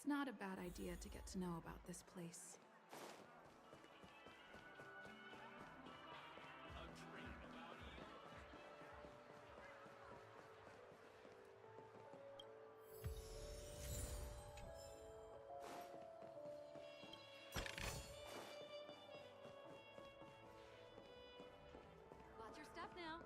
not a bad idea to get to know about this place. Watch your step now.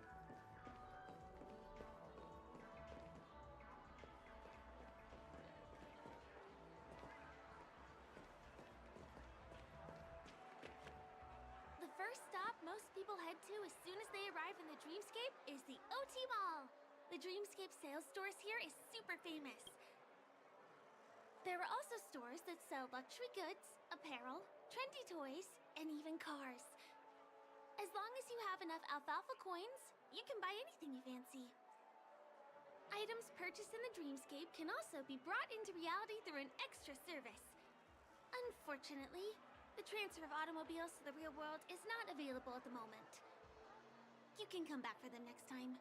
The first stop most people head to as soon as they arrive in the Dreamscape is the OT Mall. The Dreamscape sales stores here is super famous. There are also stores that sell luxury goods, apparel, trendy toys, and even cars. As long as you have enough alfalfa coins, you can buy anything you fancy. Items purchased in the Dreamscape can also be brought into reality through an extra service. Unfortunately, the transfer of automobiles to the real world is not available at the moment. You can come back for them next time.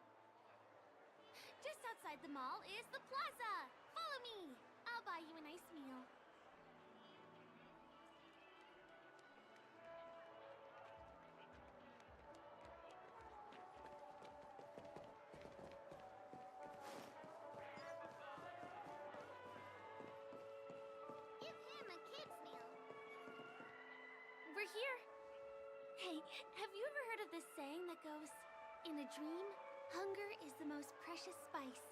Just outside the mall is the plaza! Follow me! I'll buy you a nice meal. Give him a kid's meal. We're here. Hey, have you ever heard of this saying that goes, in a dream, hunger is the most precious spice?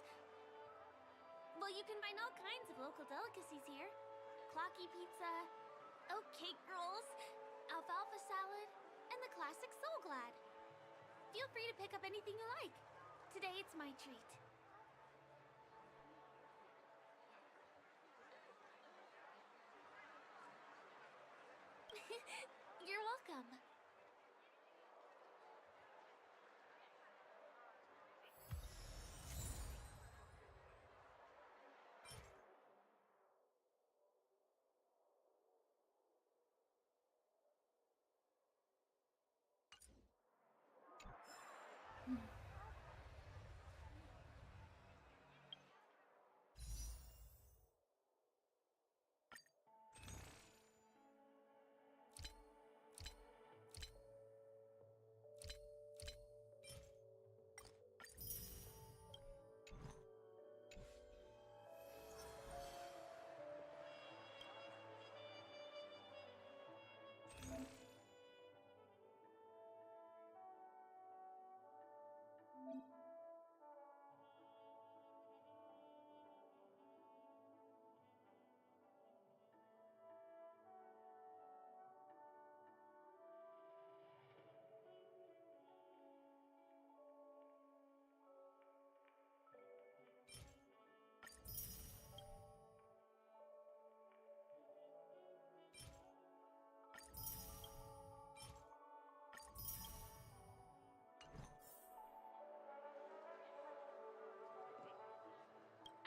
Well, you can find all kinds of local delicacies here. Clocky pizza, oat cake rolls, alfalfa salad, and the classic Soul Glad. Feel free to pick up anything you like. Today it's my treat. You're welcome.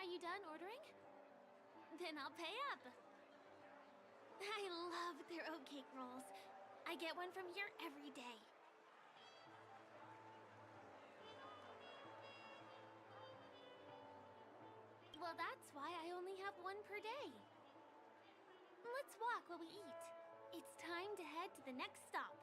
Are you done ordering? Then I'll pay up. I love their oat cake rolls. I get one from here every day. Well, that's why I only have one per day. Let's walk while we eat. It's time to head to the next stop.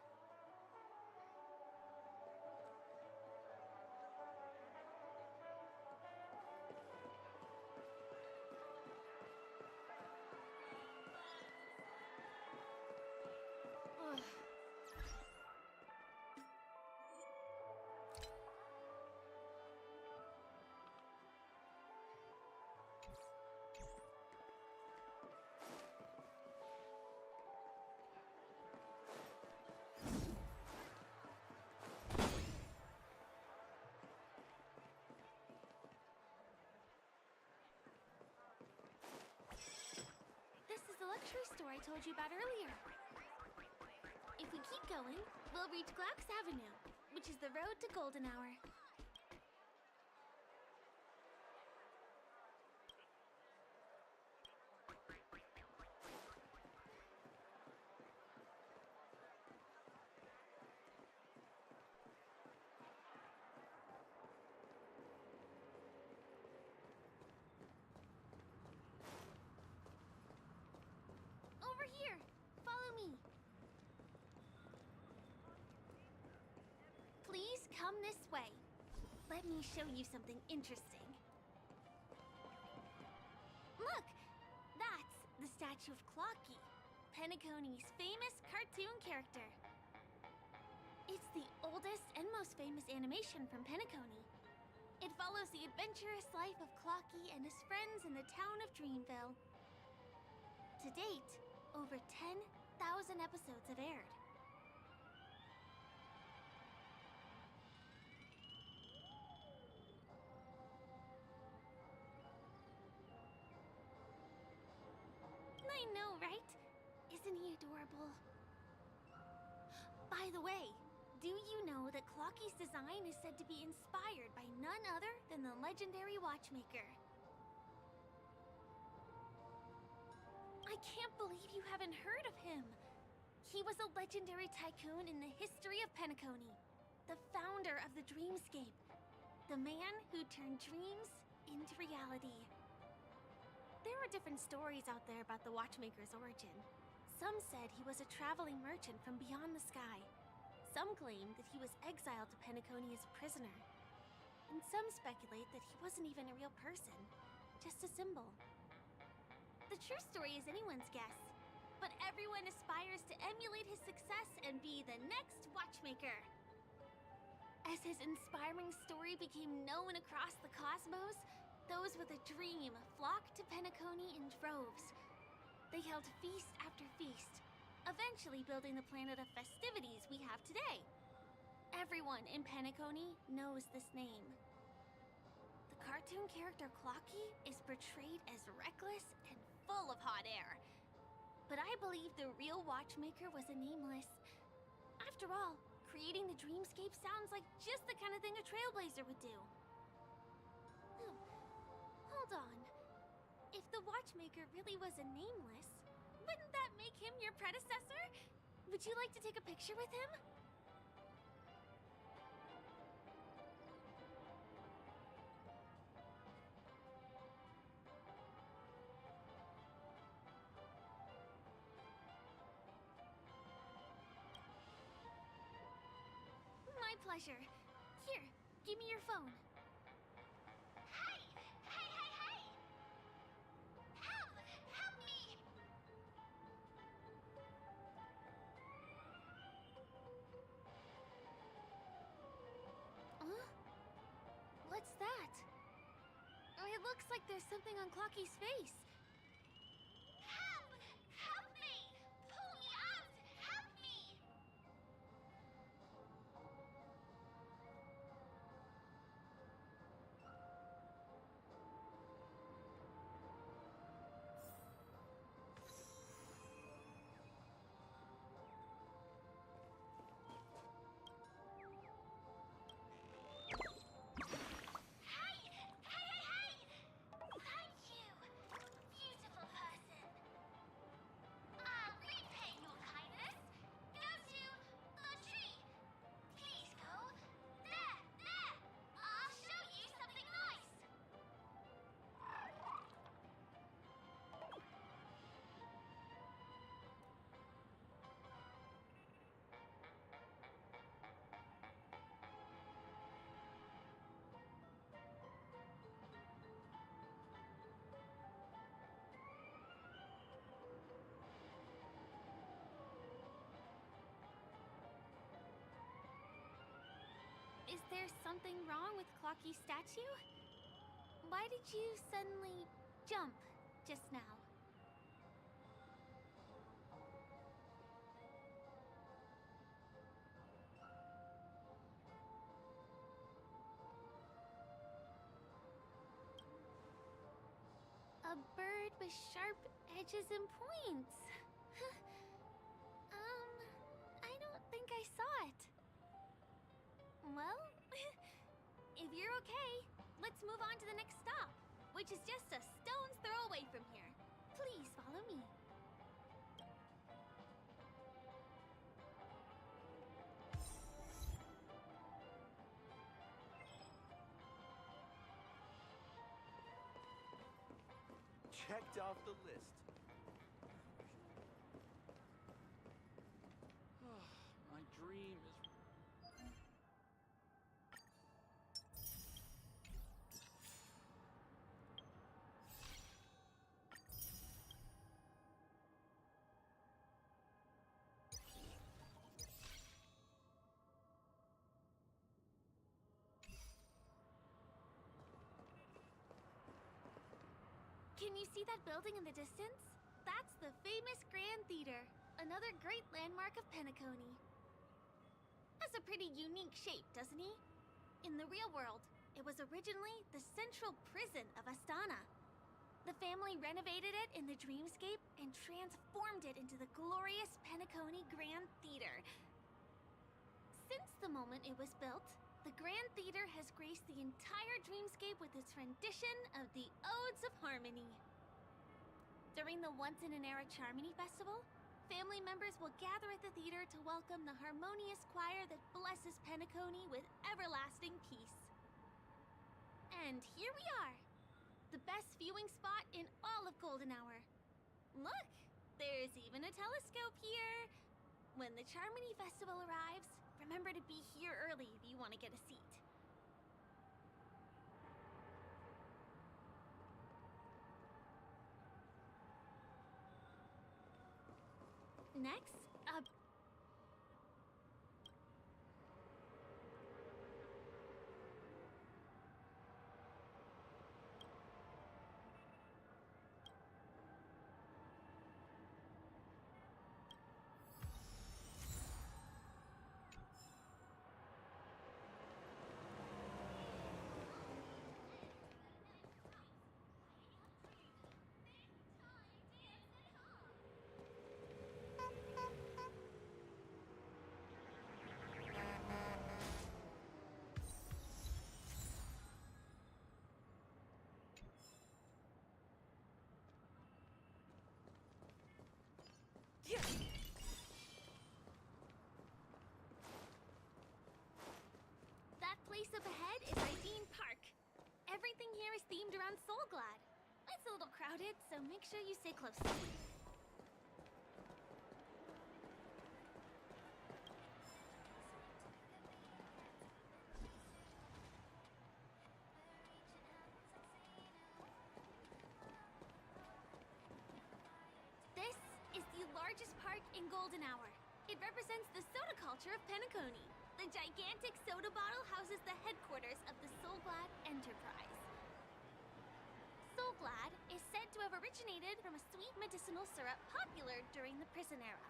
This is the luxury store I told you about earlier. If we keep going, we'll reach Glauc's Avenue, which is the road to Golden Hour. way. Let me show you something interesting. Look! That's the statue of Clocky, Penacony's famous cartoon character. It's the oldest and most famous animation from Penacony. It follows the adventurous life of Clocky and his friends in the town of Dreamville. To date, over 10,000 episodes have aired. I know, right? Isn't he adorable? By the way, do you know that Clocky's design is said to be inspired by none other than the legendary watchmaker? I can't believe you haven't heard of him. He was a legendary tycoon in the history of Penacony, the founder of the Dreamscape, the man who turned dreams into reality. There are different stories out there about the watchmaker's origin. Some said he was a traveling merchant from beyond the sky. Some claim that he was exiled to Penacony as a prisoner. And some speculate that he wasn't even a real person, just a symbol. The true story is anyone's guess, but everyone aspires to emulate his success and be the next watchmaker. As his inspiring story became known across the cosmos, those with a dream flocked to Penacony in droves. They held feast after feast, eventually building the planet of festivities we have today. Everyone in Penacony knows this name. The cartoon character Clocky is portrayed as reckless and full of hot air. But I believe the real watchmaker was a nameless. After all, creating the dreamscape sounds like just the kind of thing a trailblazer would do. Hold on. If the watchmaker really was a nameless, wouldn't that make him your predecessor? Would you like to take a picture with him? My pleasure. Here, give me your phone. Hey! Hey, hey, hey! Help! Help me! Huh? What's that? It looks like there's something on Clocky's face. Help! Help me! Pull me out! Help me! Hey! Hey, hey, hey! Thank you, beautiful person. I'll repay your kindness. Go to the tree. Please go. There, there. I'll show you something nice. Is there something wrong with Clocky's statue? Why did you suddenly jump just now? A bird with sharp edges and points. I don't think I saw it. Well, if you're okay, let's move on to the next stop, which is just a stone's throw away from here. Please follow me. Checked off the list. My dream is... Can you see that building in the distance? That's the famous Grand Theater, another great landmark of Penacony. Has a pretty unique shape, doesn't he? In the real world, it was originally the central prison of Astana. The family renovated it in the dreamscape and transformed it into the glorious Penacony Grand Theater. Since the moment it was built, the Grand Theater has graced the entire dreamscape with its rendition of the Odes of Harmony. During the Once-in-an-Era Charmony Festival, family members will gather at the theater to welcome the harmonious choir that blesses Penacony with everlasting peace. And here we are, the best viewing spot in all of Golden Hour. Look, there's even a telescope here. When the Charmony Festival arrives, remember to be here early if you want to get a seat. Next, that place up ahead is Ideen Park. Everything here is themed around Soulglad. It's a little crowded, so make sure you stay close. This is the largest park in Golden Hour. It represents the soda culture of Penacony. The gigantic soda bottle houses the headquarters of the Soulglad Enterprise. Soulglad is said to have originated from a sweet medicinal syrup popular during the prison era.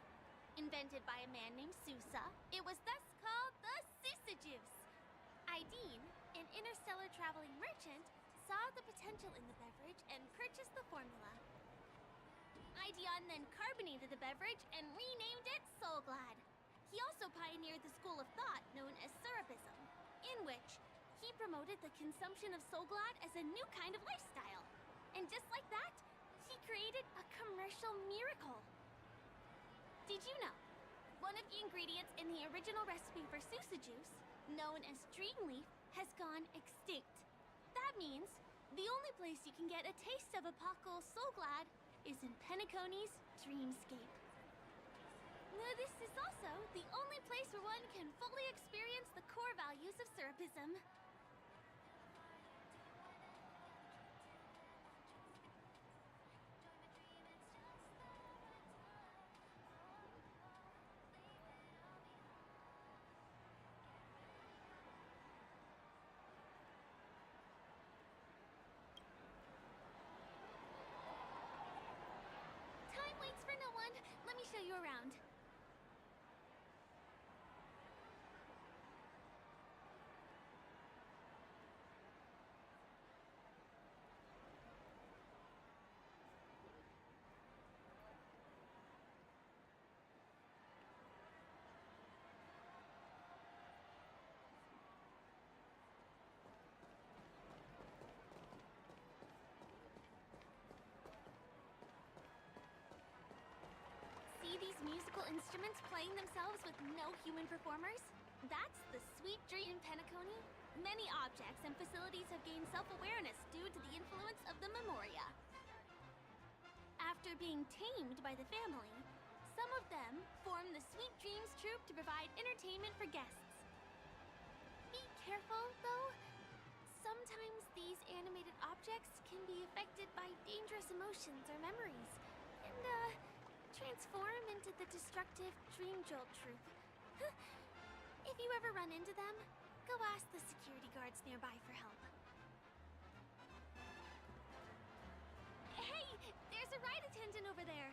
Invented by a man named Sousa, it was thus called the Sousa Juice. Ideen, an interstellar traveling merchant, saw the potential in the beverage and purchased the formula. Ideon then carbonated the beverage and renamed it Soulglad. He also pioneered the school of thought known as Syrupism, in which he promoted the consumption of Soulglad as a new kind of lifestyle. And just like that, he created a commercial miracle. Did you know? One of the ingredients in the original recipe for Sousa Juice, known as Dreamleaf, has gone extinct. That means the only place you can get a taste of Apocal Soulglad is in Penacony's Dreamscape. Now, this is also the only place where one can fully experience the core values of Syrupism. Time waits for no one. Let me show you around. See these musical instruments playing themselves with no human performers? That's the sweet dream in Penacony. Many objects and facilities have gained self-awareness due to the influence of the Memoria. After being tamed by the family, some of them form the Sweet Dreams Troupe to provide entertainment for guests. Be careful, though. Sometimes these animated objects can be affected by dangerous emotions or memories, and, transform into the destructive Dream Jolt Troupe. If you ever run into them, go ask the security guards nearby for help. There's a ride attendant over there.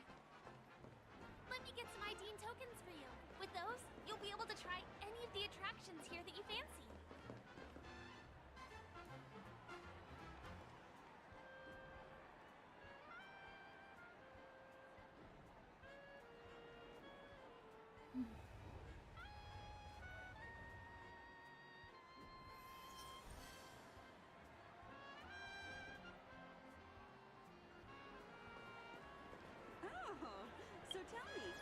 Let me get some ID and tokens for you. With those, you'll be able to try any of the attractions here that you fancy. Oh, so tell me.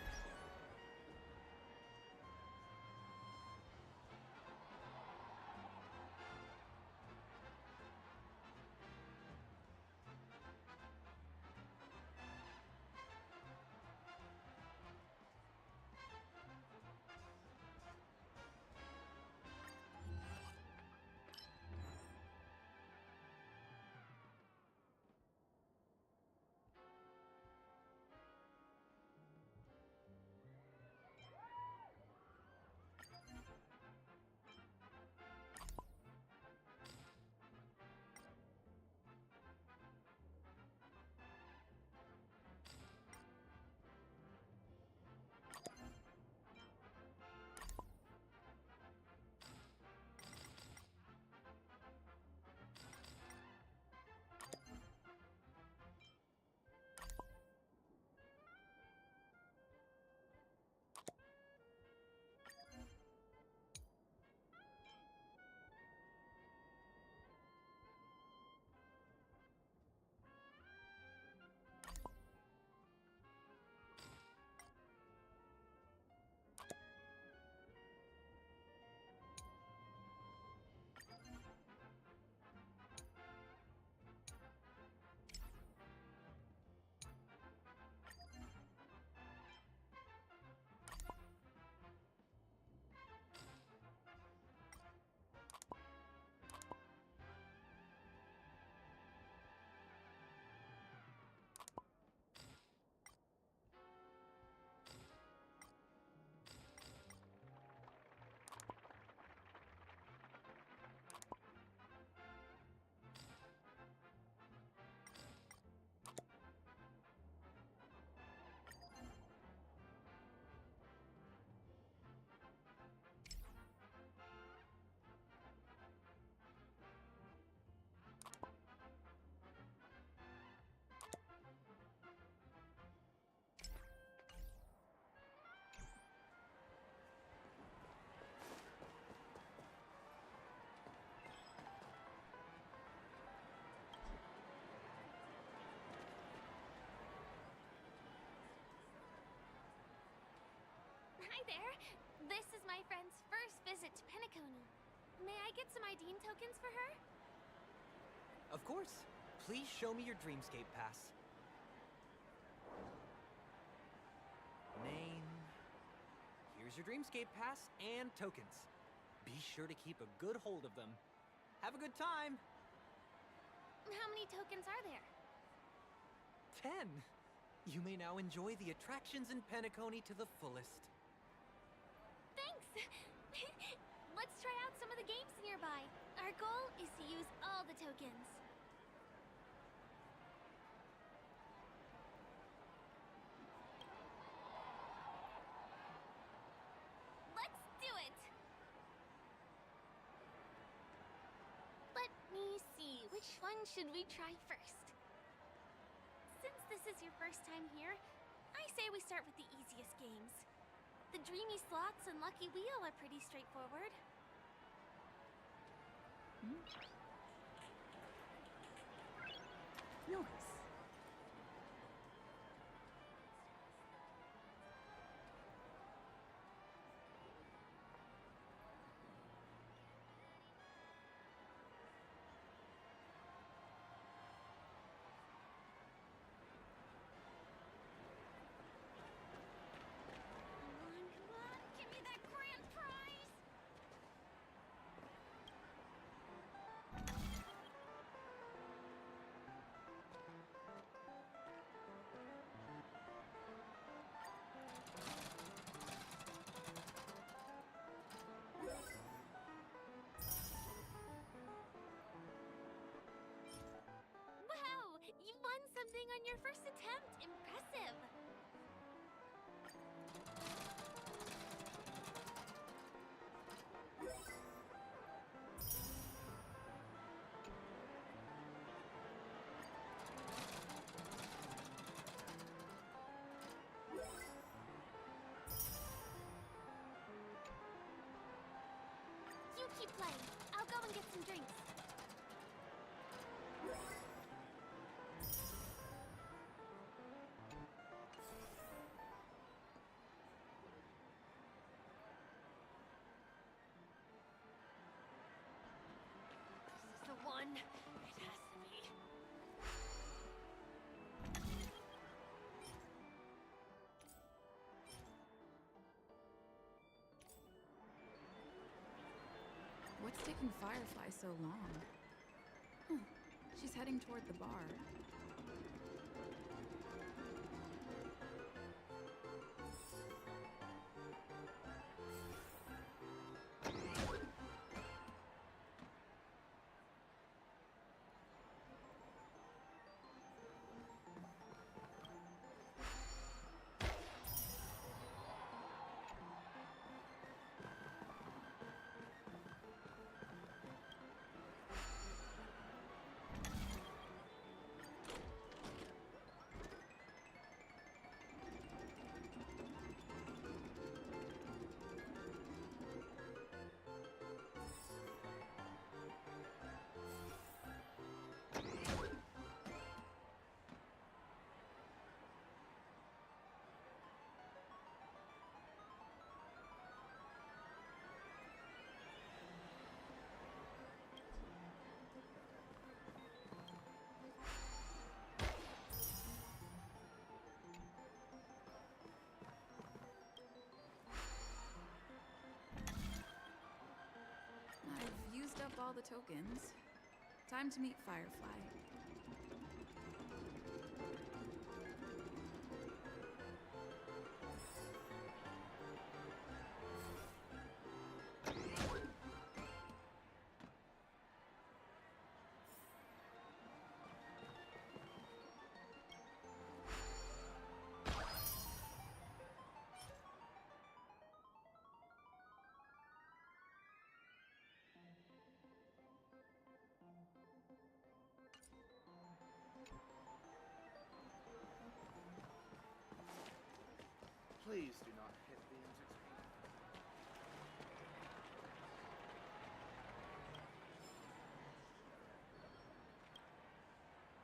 Hi there. This is my friend's first visit to Penacony. May I get some ID and tokens for her? Of course. Please show me your Dreamscape pass. Name. Here's your Dreamscape pass and tokens. Be sure to keep a good hold of them. Have a good time! How many tokens are there? 10! You may now enjoy the attractions in Penacony to the fullest. Thanks! Let's try out some of the games nearby. Our goal is to use all the tokens. Let's do it! Let me see, which one should we try first? Since this is your first time here, I say we start with the easiest games. The Dreamy Slots and Lucky Wheel are pretty straightforward. Nice. Come on, give me that grand prize! on your first attempt. Impressive. You keep playing. I'll go and get some drinks. This is the one. It has to be. What's taking Firefly so long? She's heading toward the bar. I've used up all the tokens. Time to meet Firefly. Please do not hit the music screen.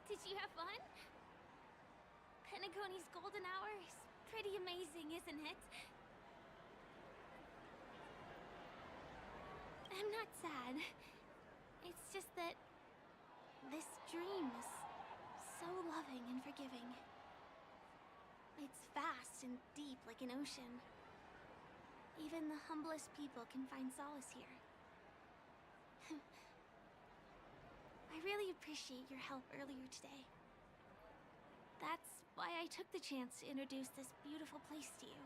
Did you have fun? Penacony's golden hour is pretty amazing, isn't it? I'm not sad. It's just that this dream is so loving and forgiving. It's vast and deep like an ocean. Even the humblest people can find solace here. I really appreciate your help earlier today. That's why I took the chance to introduce this beautiful place to you.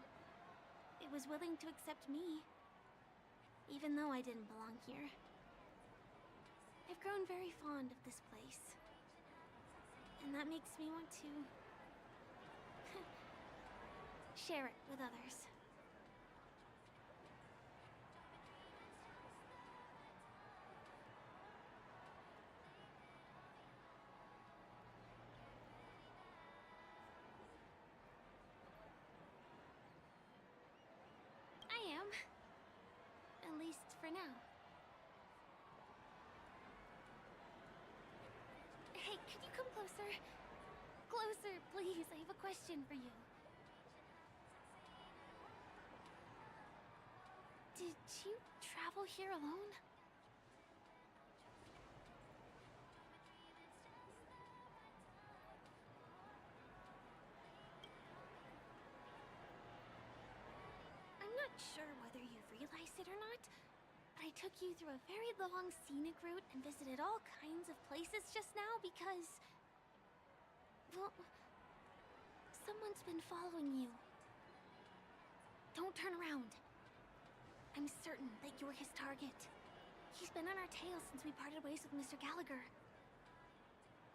It was willing to accept me, even though I didn't belong here. I've grown very fond of this place, and that makes me want to share it with others. I am. At least for now. Hey, could you come closer? Closer, please. I have a question for you. Did you travel here alone? I'm not sure whether you realized it or not, but I took you through a very long scenic route and visited all kinds of places just now because... well, someone's been following you. Don't turn around. I'm certain that you're his target. He's been on our tail since we parted ways with Mr. Gallagher.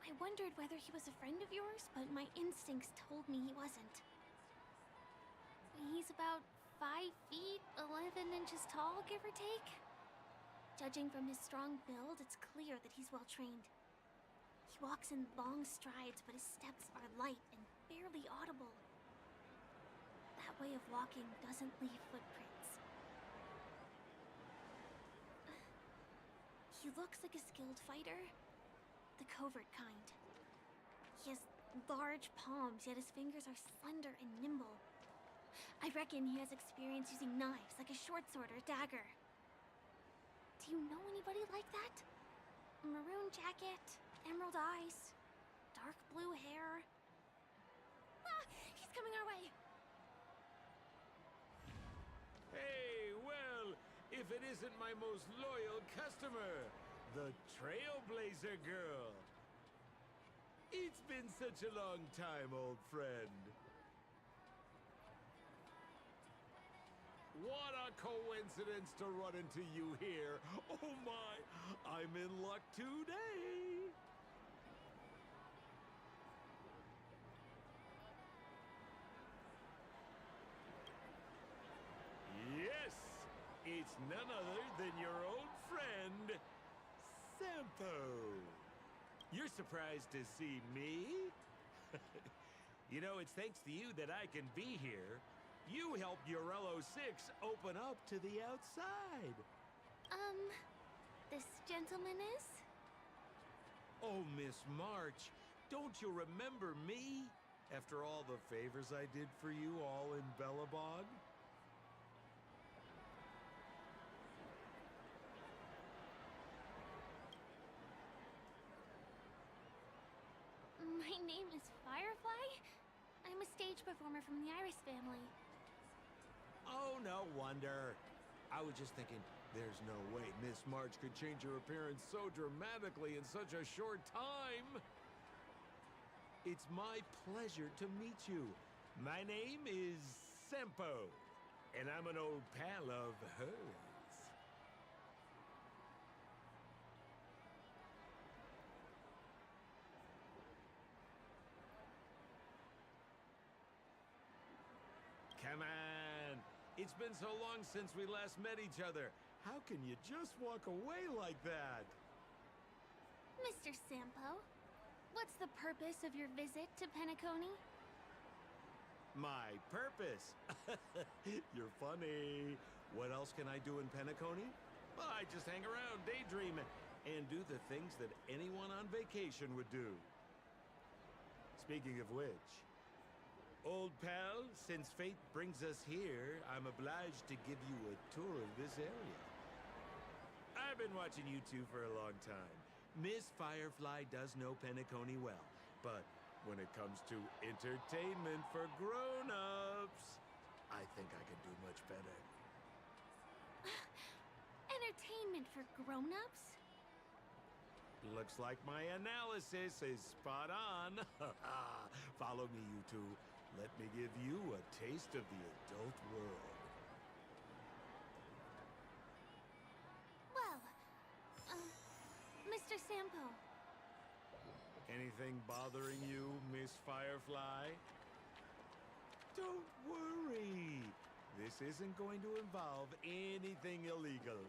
I wondered whether he was a friend of yours, but my instincts told me he wasn't. He's about 5 feet, 11 inches tall, give or take. Judging from his strong build, it's clear that he's well trained. He walks in long strides, but his steps are light and barely audible. That way of walking doesn't leave footprints. He looks like a skilled fighter, the covert kind. He has large palms, yet his fingers are slender and nimble. I reckon he has experience using knives, like a short sword or a dagger. Do you know anybody like that? Maroon jacket, emerald eyes, dark blue hair. Ah! He's coming our way! Hey, well, if it isn't my most loyal customer, the Trailblazer Girl. It's been such a long time, old friend. What a coincidence to run into you here. Oh my, I'm in luck today. Yes, it's none other than your old friend, Sampo. You're surprised to see me? You know, it's thanks to you that I can be here. You helped Urello 6 open up to the outside. This gentleman is? Oh, Miss March, don't you remember me? After all the favors I did for you all in Bellabog? My name is Firefly. I'm a stage performer from the Iris family. Oh, no wonder. I was just thinking, there's no way Miss March could change her appearance so dramatically in such a short time. It's my pleasure to meet you. My name is Sampo, and I'm an old pal of hers. Come on. It's been so long since we last met each other. How can you just walk away like that? Mr. Sampo, what's the purpose of your visit to Penacony? My purpose? You're funny. What else can I do in Penacony? Well, I just hang around, daydream, and do the things that anyone on vacation would do. Speaking of which, old pal, since fate brings us here, I'm obliged to give you a tour of this area. I've been watching you two for a long time. Miss Firefly does know Penacony well, but when it comes to entertainment for grown-ups, I think I can do much better. Entertainment for grown-ups? Looks like my analysis is spot on. Follow me, you two. Let me give you a taste of the adult world. Well, Mr. Sampo. Anything bothering you, Miss Firefly? Don't worry. This isn't going to involve anything illegal.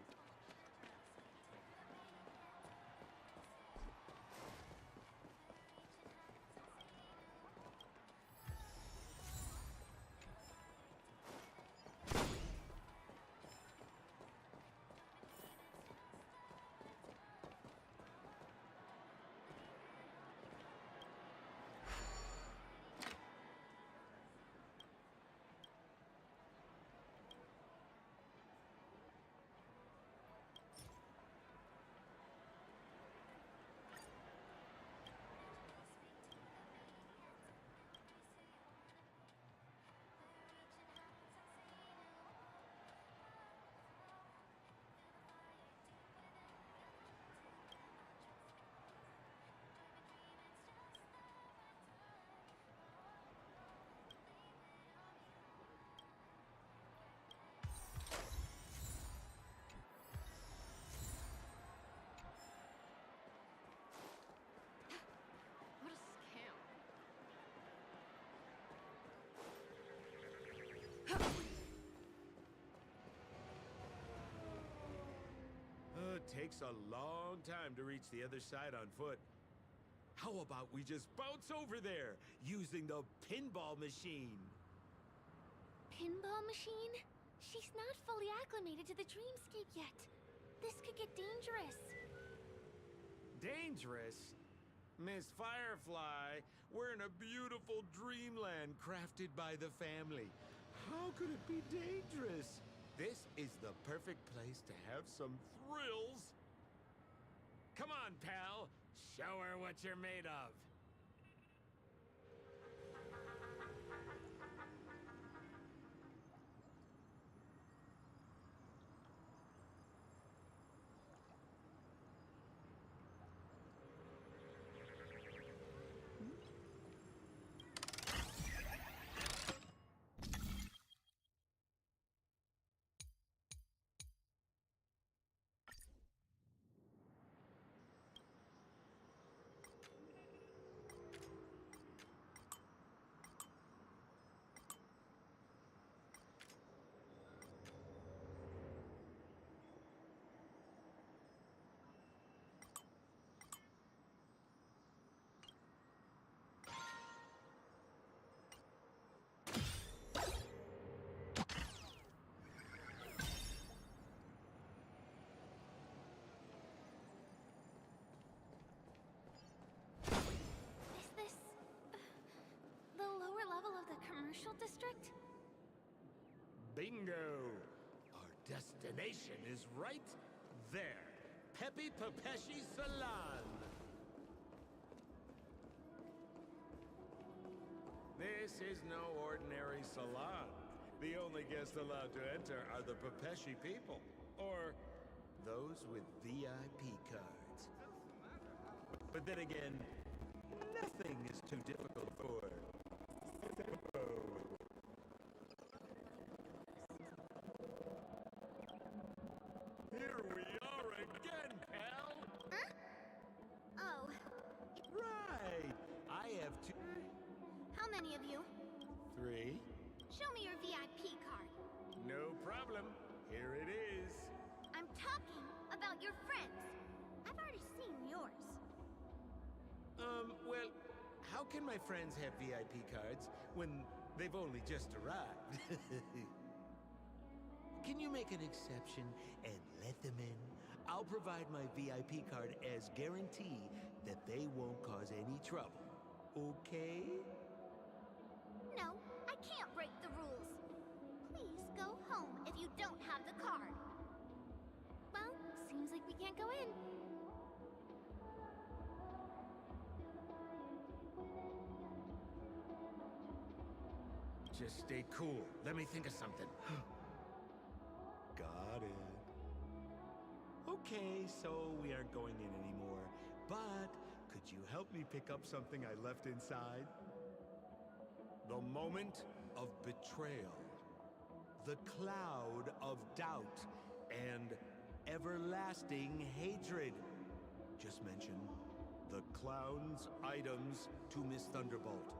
takes a long time to reach the other side on foot. How about we just bounce over there using the pinball machine? Pinball machine? She's not fully acclimated to the dreamscape yet. This could get dangerous. Dangerous? Miss Firefly, we're in a beautiful dreamland crafted by the family. How could it be dangerous? This is the perfect place to have some thrills. Come on, pal. Show her what you're made of. Commercial district? Bingo! Our destination is right there. Peppy Papeshi Salon. This is no ordinary salon. The only guests allowed to enter are the Papeshi people, or those with VIP cards. But then again, nothing is too difficult for Here we are again, pal! Huh? Oh. Right! I have two... How many of you? 3. Show me your VIP card. No problem. Here it is. I'm talking about your friends. I've already seen yours. Well, how can my friends have VIP cards when they've only just arrived? Can you make an exception and let them in? I'll provide my VIP card as guarantee that they won't cause any trouble. Okay? No, I can't break the rules. Please go home if you don't have the card. Well, seems like we can't go in. Just stay cool. Let me think of something. Got it. Okay, so we aren't going in anymore. But could you help me pick up something I left inside? The moment of betrayal. The cloud of doubt and everlasting hatred. Just mention the clown's items to Miss Thunderbolt.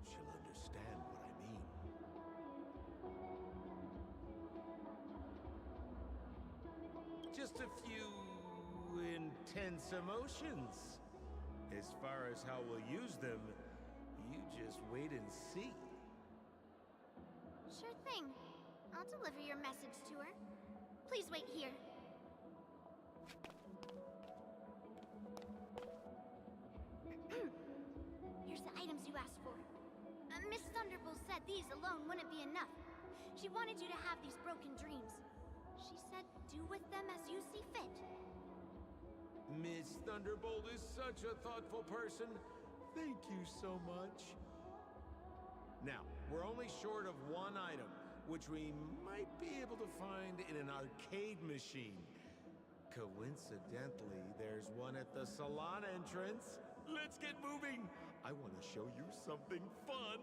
She'll understand what I mean. Just a few intense emotions. As far as how we'll use them, you just wait and see. Sure thing. I'll deliver your message to her. Please wait here. Here's the items you asked for. Miss Thunderbolt said these alone wouldn't be enough. She wanted you to have these broken dreams. She said do with them as you see fit. Miss Thunderbolt is such a thoughtful person. Thank you so much. Now, we're only short of one item, which we might be able to find in an arcade machine. Coincidentally, there's one at the salon entrance. Let's get moving. I want to show you something fun.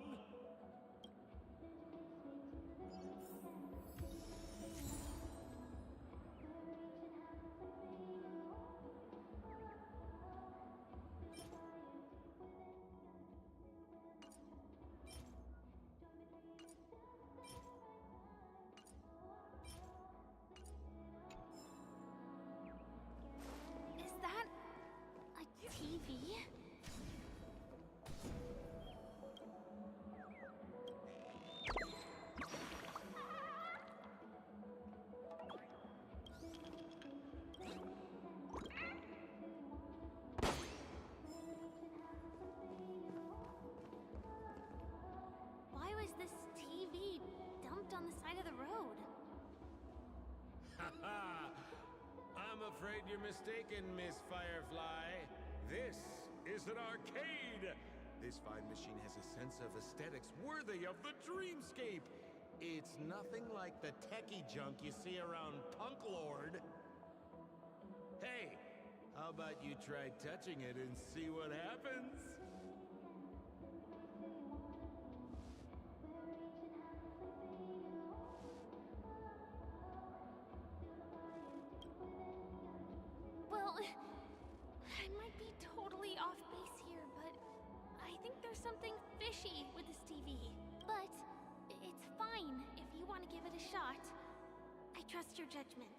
afraid you're mistaken, Miss Firefly. This is an arcade. This fine machine has a sense of aesthetics worthy of the dreamscape. It's nothing like the techie junk you see around Punk Lord. Hey, how about you try touching it and see what happens? Well, I might be totally off base here, but I think there's something fishy with this TV. But it's fine if you want to give it a shot. I trust your judgment.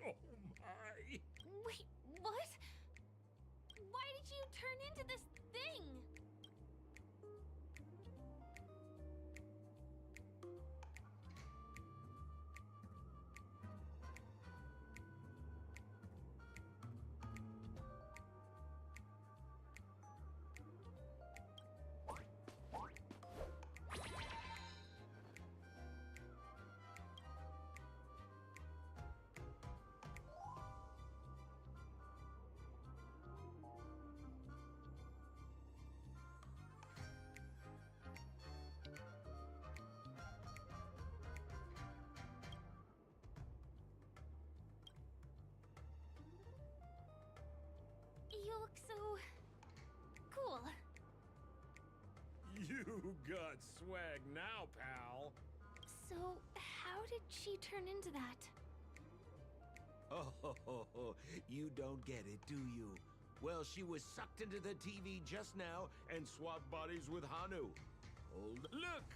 Oh my! Wait, what? Why did you turn into this thing? You look so cool. You got swag now, pal. So, how did she turn into that? Oh, you don't get it, do you? Well, she was sucked into the TV just now and swapped bodies with Hanu. Look!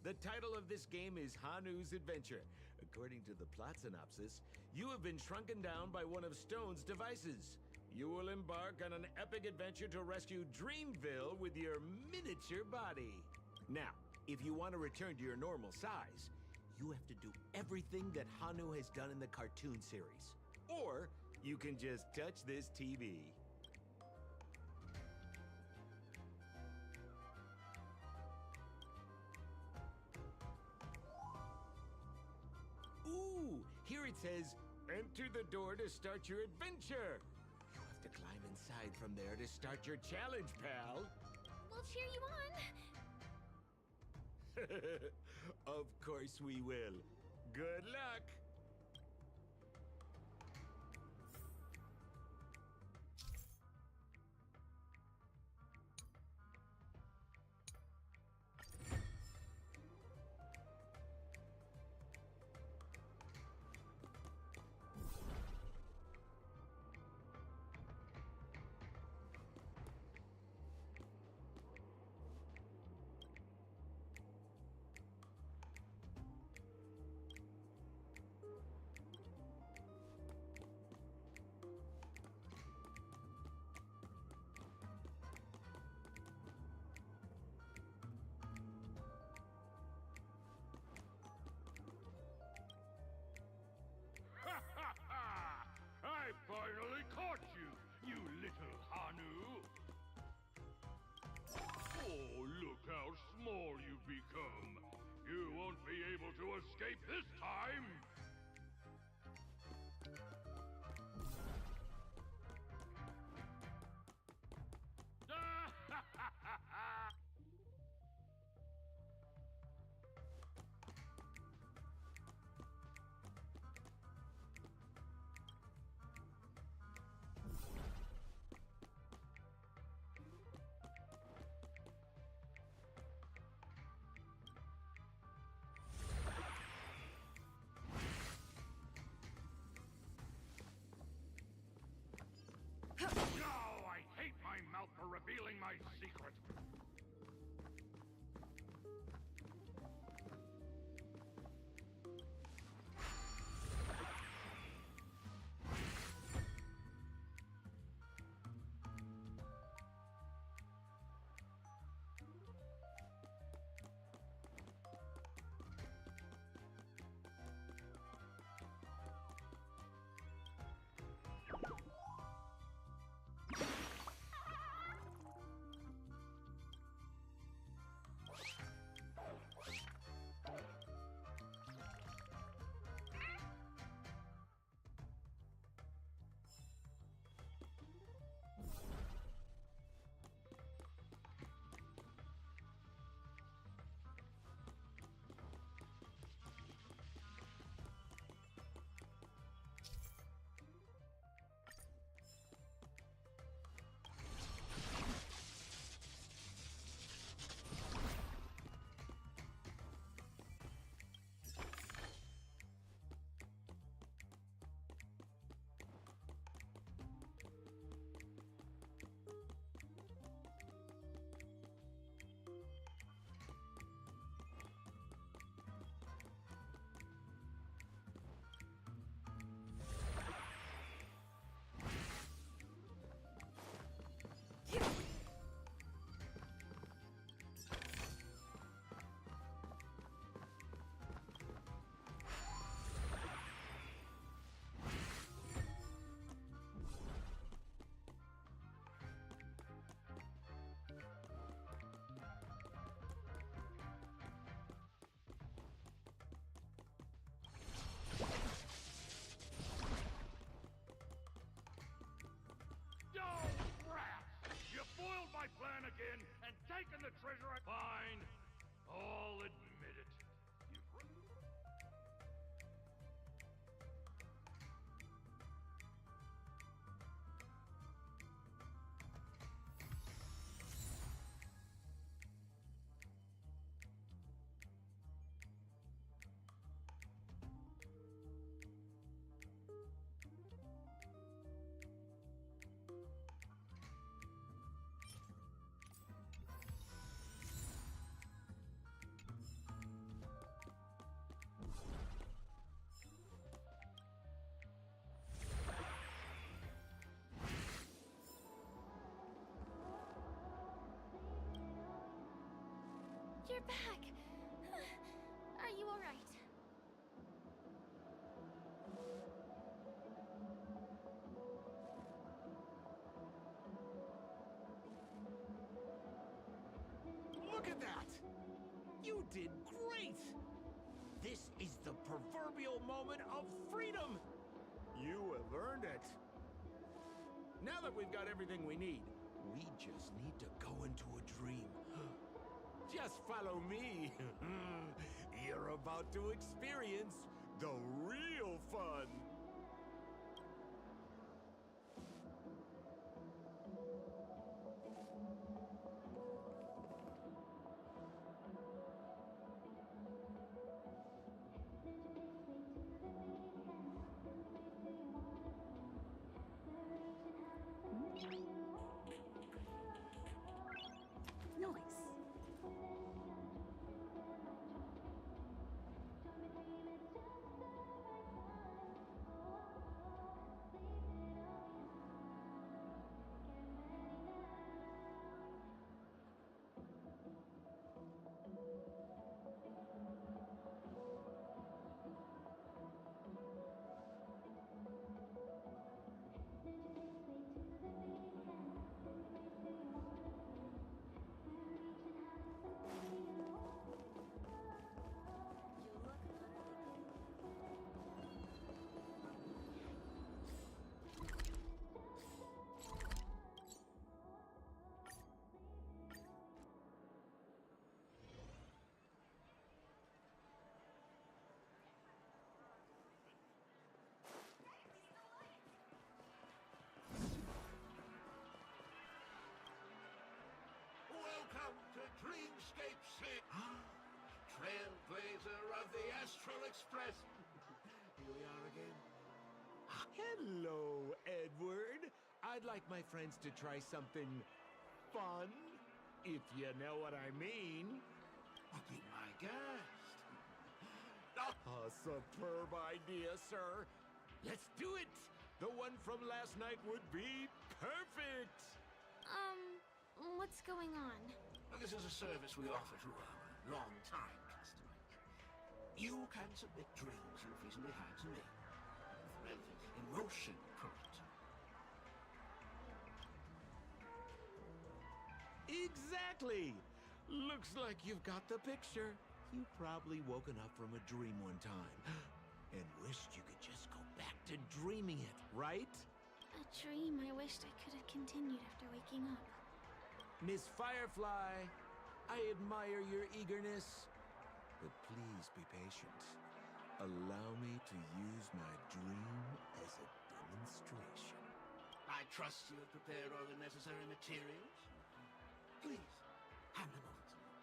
The title of this game is Hanu's Adventure. According to the plot synopsis, you have been shrunken down by one of Stone's devices. You will embark on an epic adventure to rescue Dreamville with your miniature body. Now, if you want to return to your normal size, you have to do everything that Hanu has done in the cartoon series. Or you can just touch this TV. Ooh, here it says, enter the door to start your adventure. You have to climb inside from there to start your challenge, pal. We'll cheer you on. Of course we will. Good luck. I finally caught you, you little Hanu! Oh, look how small you've become! You won't be able to escape this time! No, I hate my mouth for revealing my secret. my plan again and taken the treasure. Fine. I'll admit it. You're back! Are you alright? Look at that! You did great! This is the proverbial moment of freedom! You have earned it. Now that we've got everything we need, we just need to go into a dream. Just follow me. You're about to experience the real fun. Nice. Welcome to Dreamscape City, trailblazer of the Astral Express. Here we are again. Hello, Edward. I'd like my friends to try something fun, if you know what I mean. Be my guest. A superb idea, sir. Let's do it. The one from last night would be perfect. What's going on? Well, this is a service we offer to our long-time customers. You can submit dreams you've recently had to me. Relevant emotion put. Exactly. Looks like you've got the picture. You've probably woken up from a dream one time and wished you could just go back to dreaming it, right? A dream I wished I could have continued after waking up. Miss Firefly, I admire your eagerness, but please be patient. Allow me to use my dream as a demonstration. I trust you have prepared all the necessary materials. Please, hand them over to me.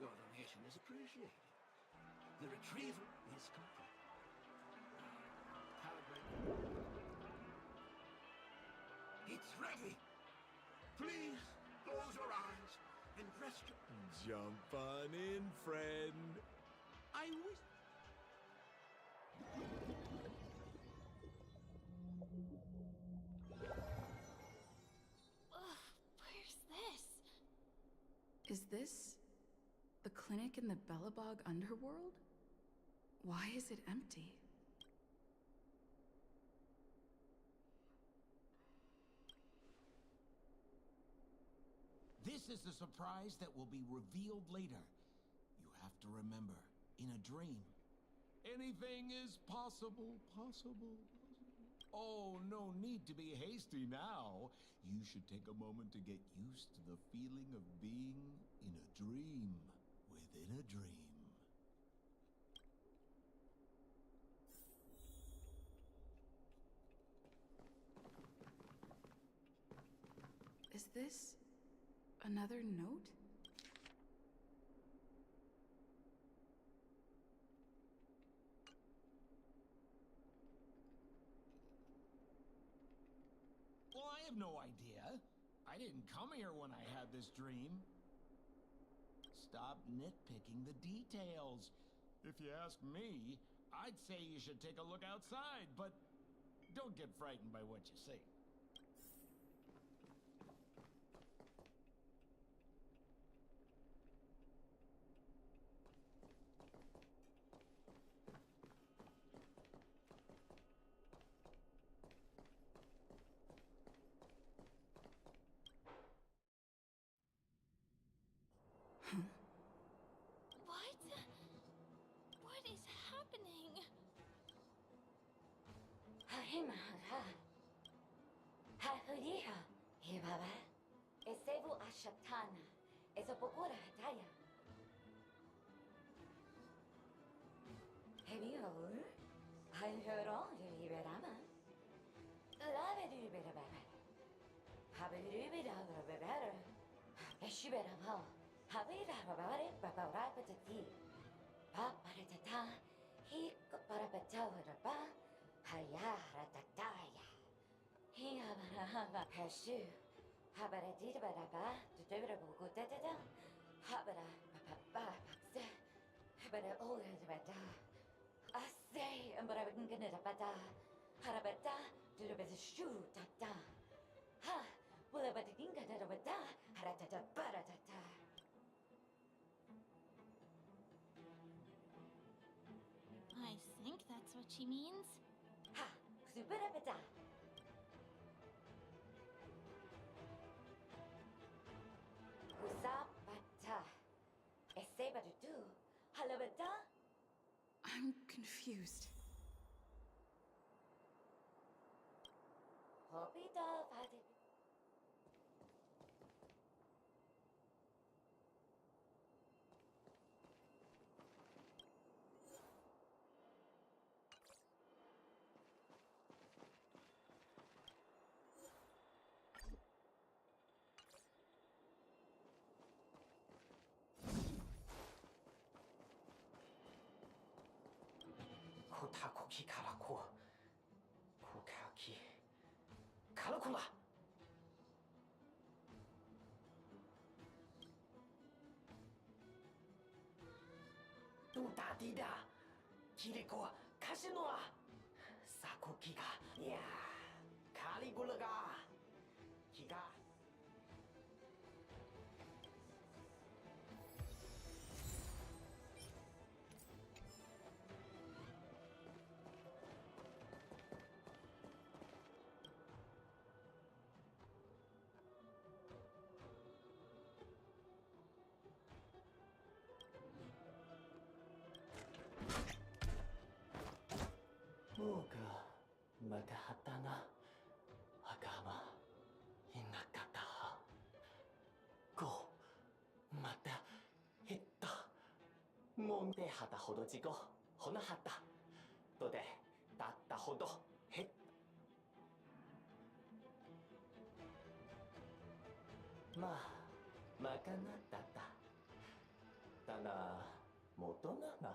Your donation is appreciated. The retrieval is complete. It's ready. Please close your eyes and rest your... Jump on in, friend. I wish... Where's this? Is this the clinic in the Bellabog underworld? Why is it empty? This is the surprise that will be revealed later. You have to remember, in a dream, anything is possible. Oh, no need to be hasty now. You should take a moment to get used to the feeling of being in a dream within a dream. Is this another note? Well, I have no idea. I didn't come here when I had this dream. Stop nitpicking the details. If you ask me, I'd say you should take a look outside, but don't get frightened by what you see. What is happening? Hahimara. Hahuriha. Hibaba. Esevu ashatana. Ezopokura hataya. Hebio. Hayoro liberama. Lavedu berabara. Habidu berabara. Eshiberama. Habira babare babara patati. Paparatata. He parapatawara ba. Hayara tataya. He habara hashu. Habara did baraba. To do it go da. Habara papa. Habara all the bada. I say, and but I wouldn't get it bada. Harabata. Do the best shoe tata. Ha. Well, but the ginga da bada. Haratata baratata. I think that's what she means. Ha! Superabada! Kusapata. Esebadu. Halabada? I'm confused. Hopida Vadi. Kotakoki karako. Kokaki. Karakula! Tuta dida! Kiriko wa kashino wa Sakoki ga. Ya, Caligula ga. Kiga. Moga matahatana agama hinakata. Go mata hitta. Monde hata hodo jigo honahata. Tode datta hodo hit. Ma, makana data. Tana motona na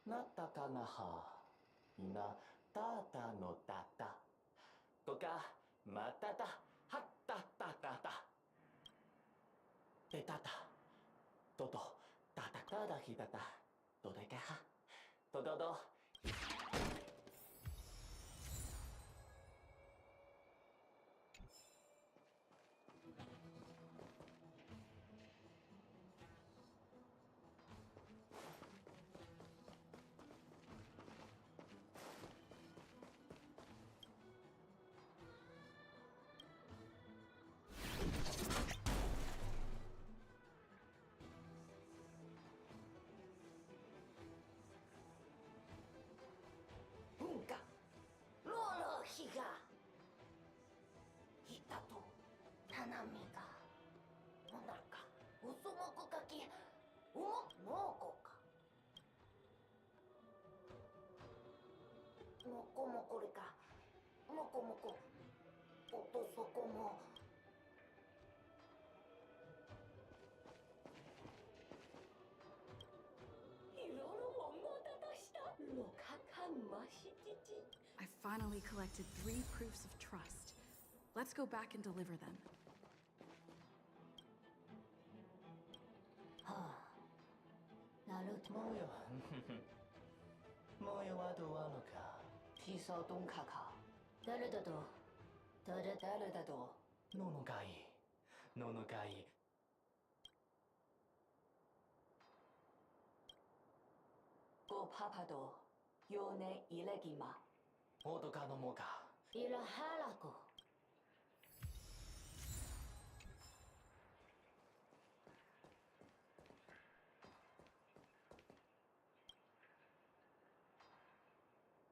natta kana ha. みんな、タータのタタとか、またた、はったたたた。でたた、とと、たたただひたた、どでかは、とどど。もうこうか。もこもこれか。もこもこ。音そこも。I finally collected 3 proofs of trust. Let's go back and deliver them. はあ、なるともよ。もよはどうなのか。ピサドンカか。誰だと誰だと。ののかい。ののかい。ごパパと。よねいれぎま。おどかのもか。いらはらこ。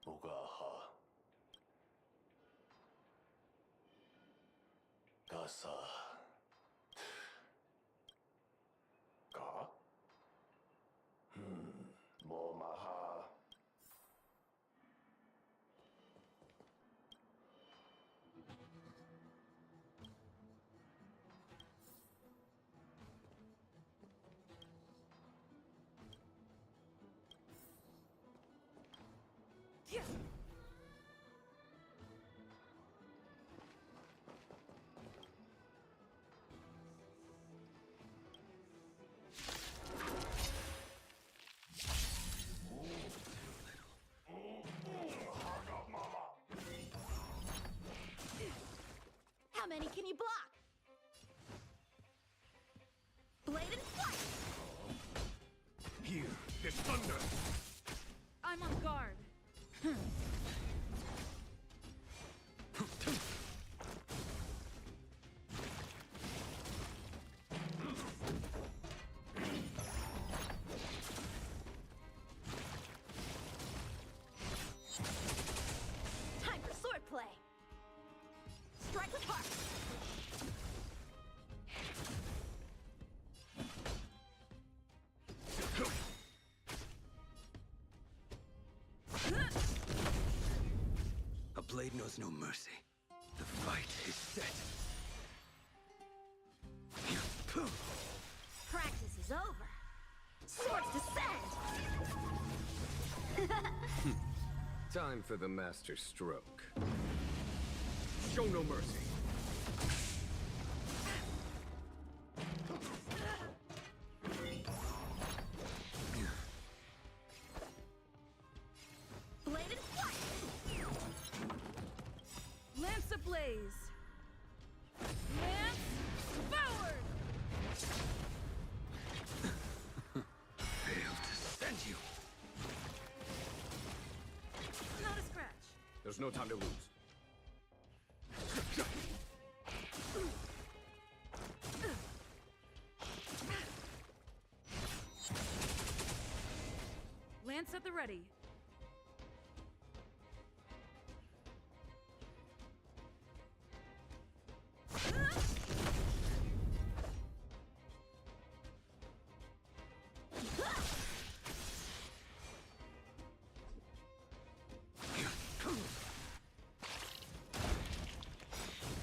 おがは。がさ。かもまは。How many can you block? Blade and flight! Here, there's thunder! I'm on guard. Time for swordplay! Strike with heart! A blade knows no mercy. The fight is set. Practice is over. Swords descend! Time for the master stroke. Show no mercy. Blade and flight! Lance ablaze! Lance forward! Failed to send you. Not a scratch. There's no time to lose. Lance at the ready.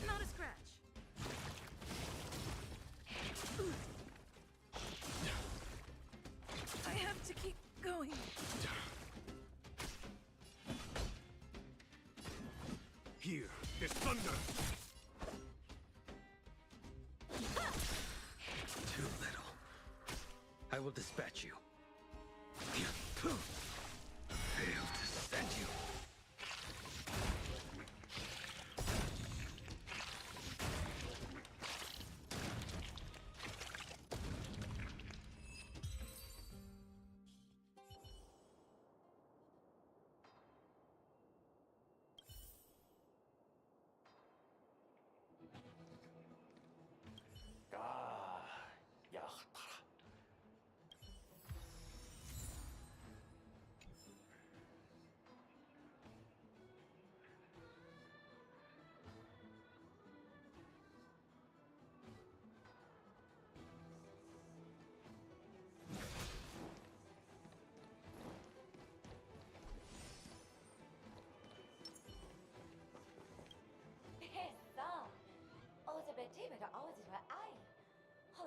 Not a scratch. I have to keep going. Here, there's thunder! Too little. I will dispatch you. Failed to send you.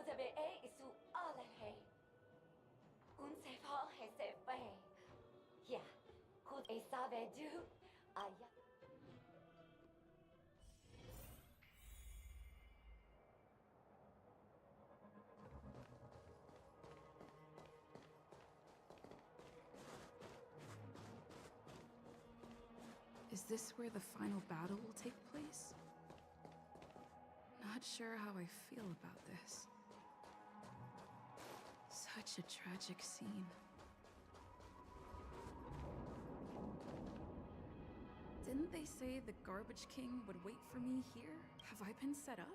vous avez et su alahe. Un se fa et se fe. Yeah. Vous et savez du aya. Is this where the final battle will take place? Not sure how I feel about this. Such a tragic scene. Didn't they say the Garbage King would wait for me here? Have I been set up?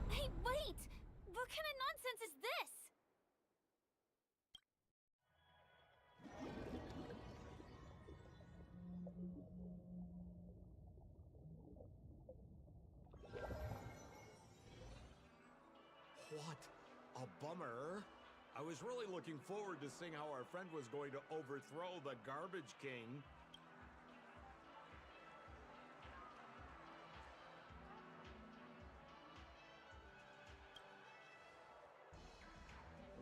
Hey, wait! What kind of nonsense is this? What a bummer. I was really looking forward to seeing how our friend was going to overthrow the Garbage King.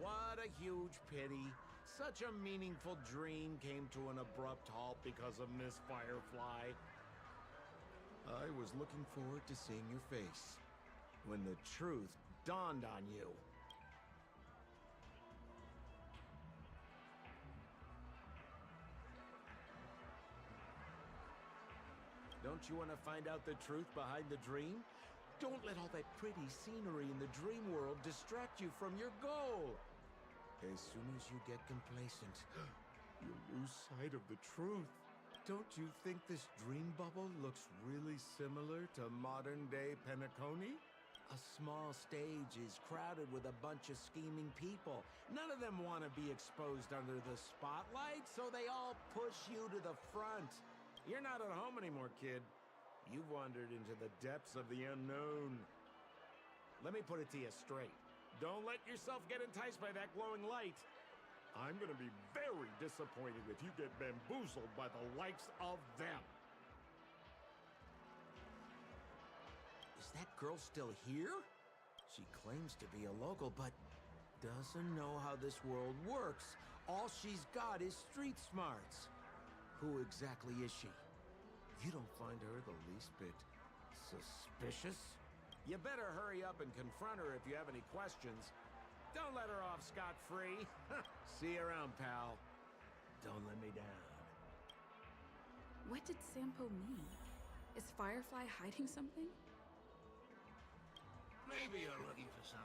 What a huge pity. Such a meaningful dream came to an abrupt halt because of Miss Firefly. I was looking forward to seeing your face when the truth dawned on you. Don't you want to find out the truth behind the dream? Don't let all that pretty scenery in the dream world distract you from your goal. As soon as you get complacent, you'll lose sight of the truth. Don't you think this dream bubble looks really similar to modern-day Penacony? A small stage is crowded with a bunch of scheming people. None of them want to be exposed under the spotlight, so they all push you to the front. You're not at home anymore, kid. You've wandered into the depths of the unknown. Let me put it to you straight. Don't let yourself get enticed by that glowing light. I'm gonna be very disappointed if you get bamboozled by the likes of them. Is that girl still here? She claims to be a local, but doesn't know how this world works. All she's got is street smarts. Who exactly is she? You don't find her the least bit suspicious? You better hurry up and confront her if you have any questions. Don't let her off scot-free. See you around, pal. Don't let me down. What did Sampo mean? Is Firefly hiding something? Maybe you're looking for some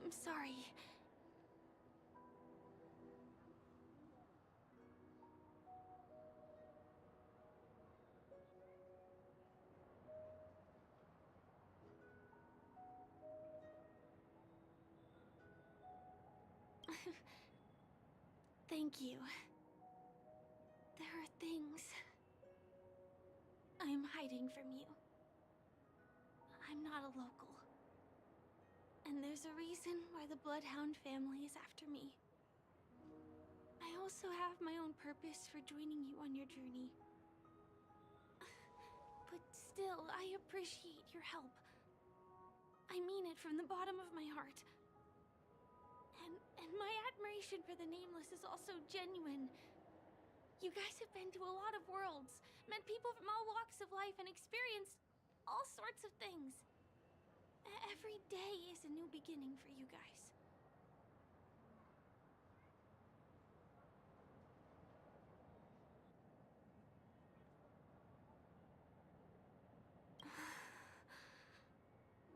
I'm sorry. Thank you. There are things I'm hiding from you. I'm not a local. And there's a reason why the Bloodhound family is after me. I also have my own purpose for joining you on your journey. But still, I appreciate your help. I mean it from the bottom of my heart. And my admiration for the Nameless is also genuine. You guys have been to a lot of worlds, met people from all walks of life, and experienced all sorts of things. Every day is a new beginning for you guys.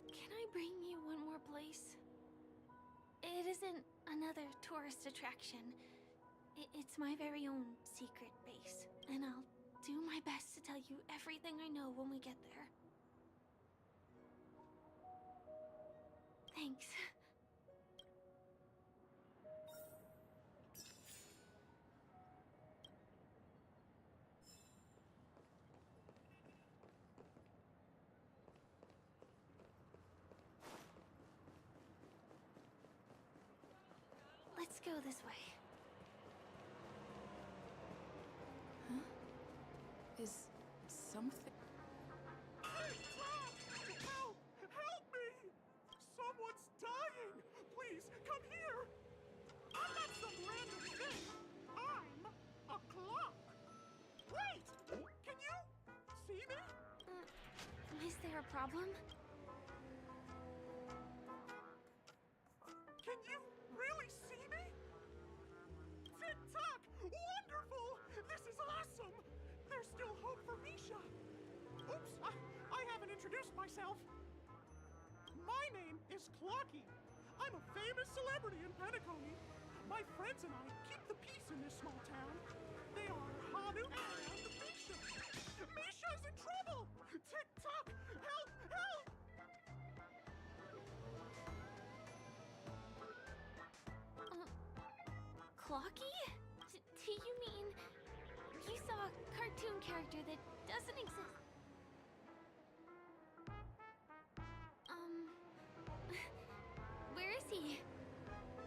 Can I bring you one more place? It isn't another tourist attraction. It's my very own secret base. And I'll do my best to tell you everything I know when we get there. Thanks. Let's go this way. Huh? Is something... Hey, Tom! Help! Help me! Someone's dying! Please, come here! I'm not some random thing! I'm a clock! Wait! Can you see me? Is there a problem? Can you really see me? Tick-tock! Wonderful! This is awesome! There's still hope for Misha! Oops, I haven't introduced myself. My name is Clocky. I'm a famous celebrity in Penacony. My friends and I keep the peace in this small town. They are Hanu and Misha. Misha's in trouble! Tick-tock! Help! Help! Clocky? Do you mean you saw a cartoon character that doesn't exist? Where is he?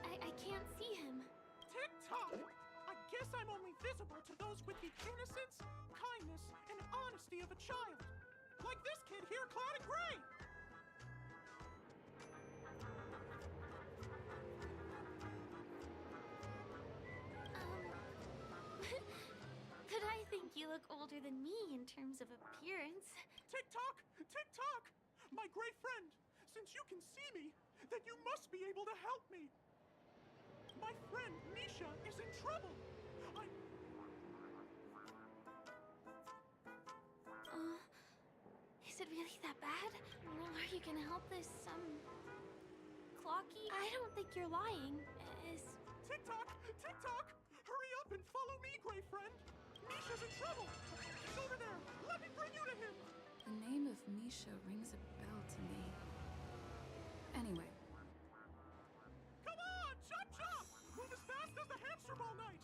I can't see him. Tick-tock! I guess I'm only visible to those with the innocence, kindness, and honesty of a child. Like this kid here, clad in gray! But I think you look older than me in terms of appearance. Tick-tock! Tick-tock! My gray friend, since you can see me, then you must be able to help me. My friend Misha is in trouble. Is it really that bad? Well, are you gonna help this, Clocky? I don't think you're lying. Tick-tock! Tick-tock! Hurry up and follow me, gray friend! Misha's in trouble! He's over there! Let me bring you to him! The name of Misha rings a bell to me. Anyway. Come on! Chop chop! Move as fast as the hamster ball night!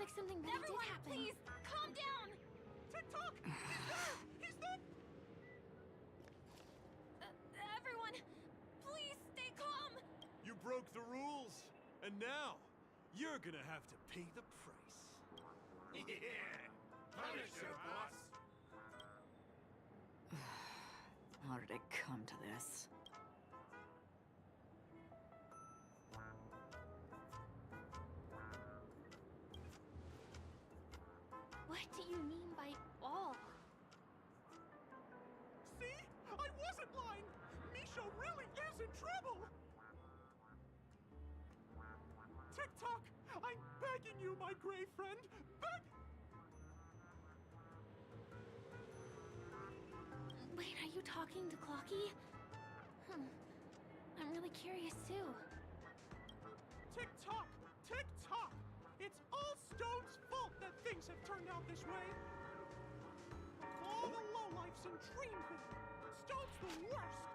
like something really Everyone, did happen. please, calm down! TikTok! He's there! He's there! Everyone, please stay calm! You broke the rules, and now you're gonna have to pay the price. Yeah! Punisher, boss! How did it come to this? What do you mean by all? See? I wasn't lying! Misha really is in trouble! TikTok! I'm begging you, my gray friend! Wait, are you talking to Clocky? I'm really curious too. TikTok! TikTok! It's all Stone's fault that things have turned out this way! All the lowlifes in Dreamville! Stone's the worst!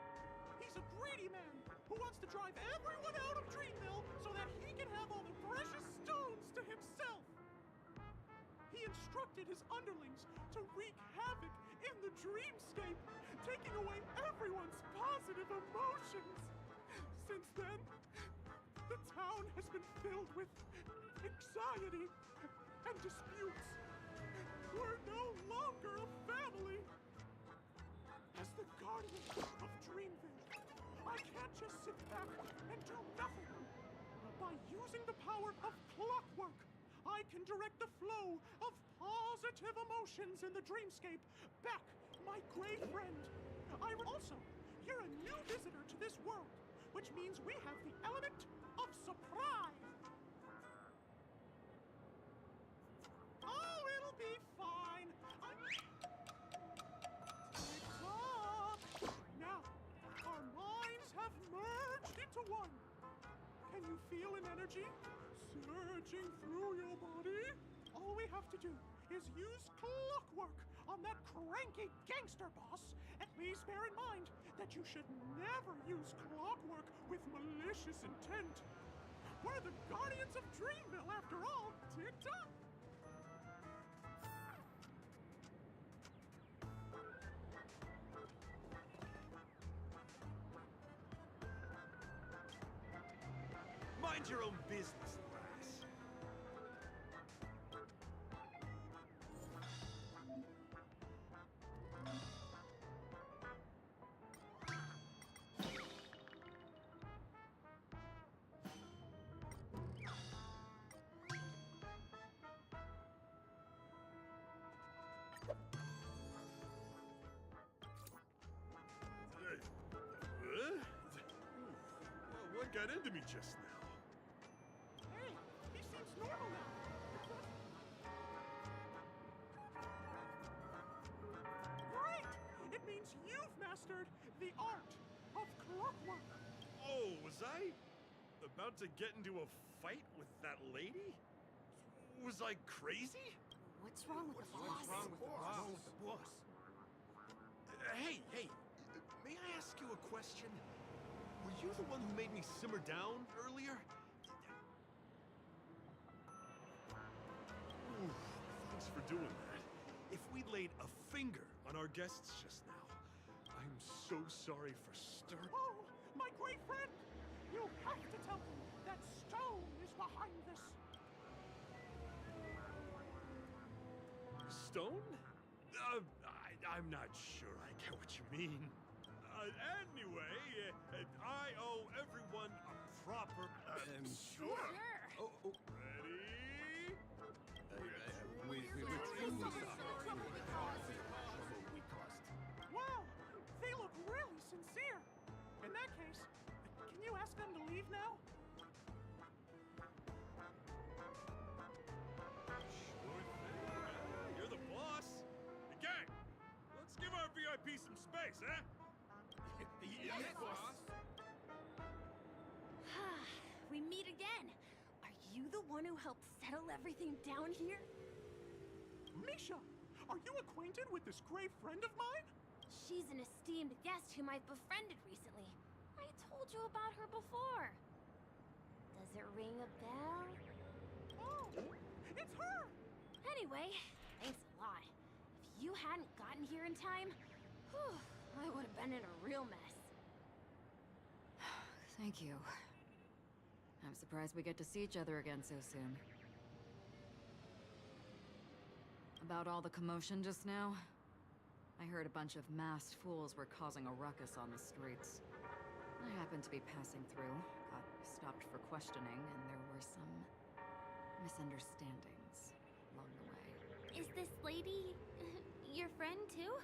He's a greedy man who wants to drive everyone out of Dreamville so that he can have all the precious stones to himself! He instructed his underlings to wreak havoc in the dreamscape, taking away everyone's positive emotions. Since then, the town has been filled with anxiety and disputes. We're no longer a family. As the guardian of Dreamville, I can't just sit back and do nothing. By using the power of clockwork, I can direct the flow of positive emotions in the dreamscape back, my gray friend. You're a new visitor to this world, which means we have the element of surprise. Oh, it'll be fine. Tick-tock. Now, our minds have merged into one. Can you feel an energy surging through your body? All we have to do is use clockwork on that cranky gangster boss. And please bear in mind that you should never use clockwork with malicious intent. We're the guardians of Dreamville, after all. Tick-tock! Mind your own business, lass. What got into me just now? Hey, he seems normal now. Great! It means you've mastered the art of clockwork. Oh, was I about to get into a fight with that lady? Was I crazy? What's wrong with the boss? What's wrong with the boss? Hey, may I ask you a question? Were you the one who made me simmer down earlier? Ooh, thanks for doing that. If we'd laid a finger on our guests just now, I'm so sorry for stirring. Oh, my great friend! You have to tell them that Stone is behind this. Stone? I'm not sure I get what you mean. Anyway, I owe everyone a proper... Sure. Oh. Ready? Wow, they look really sincere. In that case, can you ask them to leave now? Sure thing. You're the boss. Hey, gang, let's give our VIP some space, huh? Yes, boss. We meet again. Are you the one who helped settle everything down here? Misha, are you acquainted with this gray friend of mine? She's an esteemed guest whom I've befriended recently. I told you about her before. Does it ring a bell? Oh, It's her! Anyway, thanks a lot. If you hadn't gotten here in time, whew, I would have been in a real mess. Thank you. I'm surprised we get to see each other again so soon. About all the commotion just now, I heard a bunch of masked fools were causing a ruckus on the streets. I happened to be passing through, got stopped for questioning, and there were some misunderstandings along the way. Is this lady your friend too?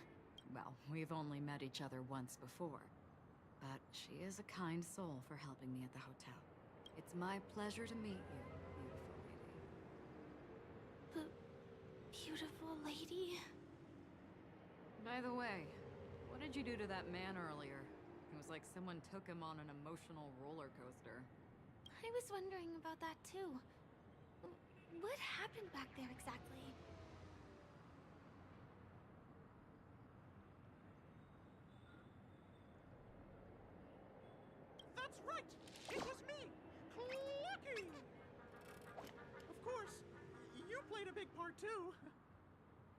Well, we've only met each other once before, but she is a kind soul for helping me at the hotel. It's my pleasure to meet you, beautiful lady. Beautiful lady? By the way, what did you do to that man earlier? It was like someone took him on an emotional roller coaster. I was wondering about that too. What happened back there exactly? That's right! It was me! Clucky! Of course, you played a big part too.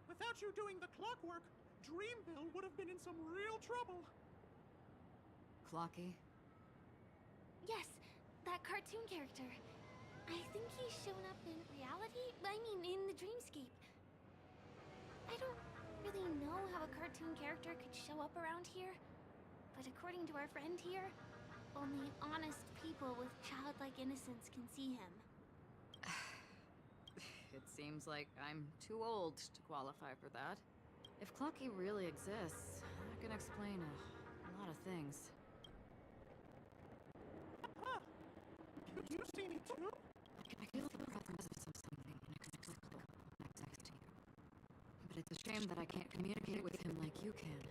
Without you doing the clockwork, Dreamville would have been in some real trouble. Clocky? Yes, that cartoon character. I think he's shown up in reality? I mean, in the dreamscape. I don't really know how a cartoon character could show up around here, but according to our friend here, only honest people with childlike innocence can see him. It seems like I'm too old to qualify for that. If Clocky really exists, that can explain a lot of things. Huh. You see me too? I feel the presence of something inexplicable next to you. But it's a shame that I can't communicate with him like you can.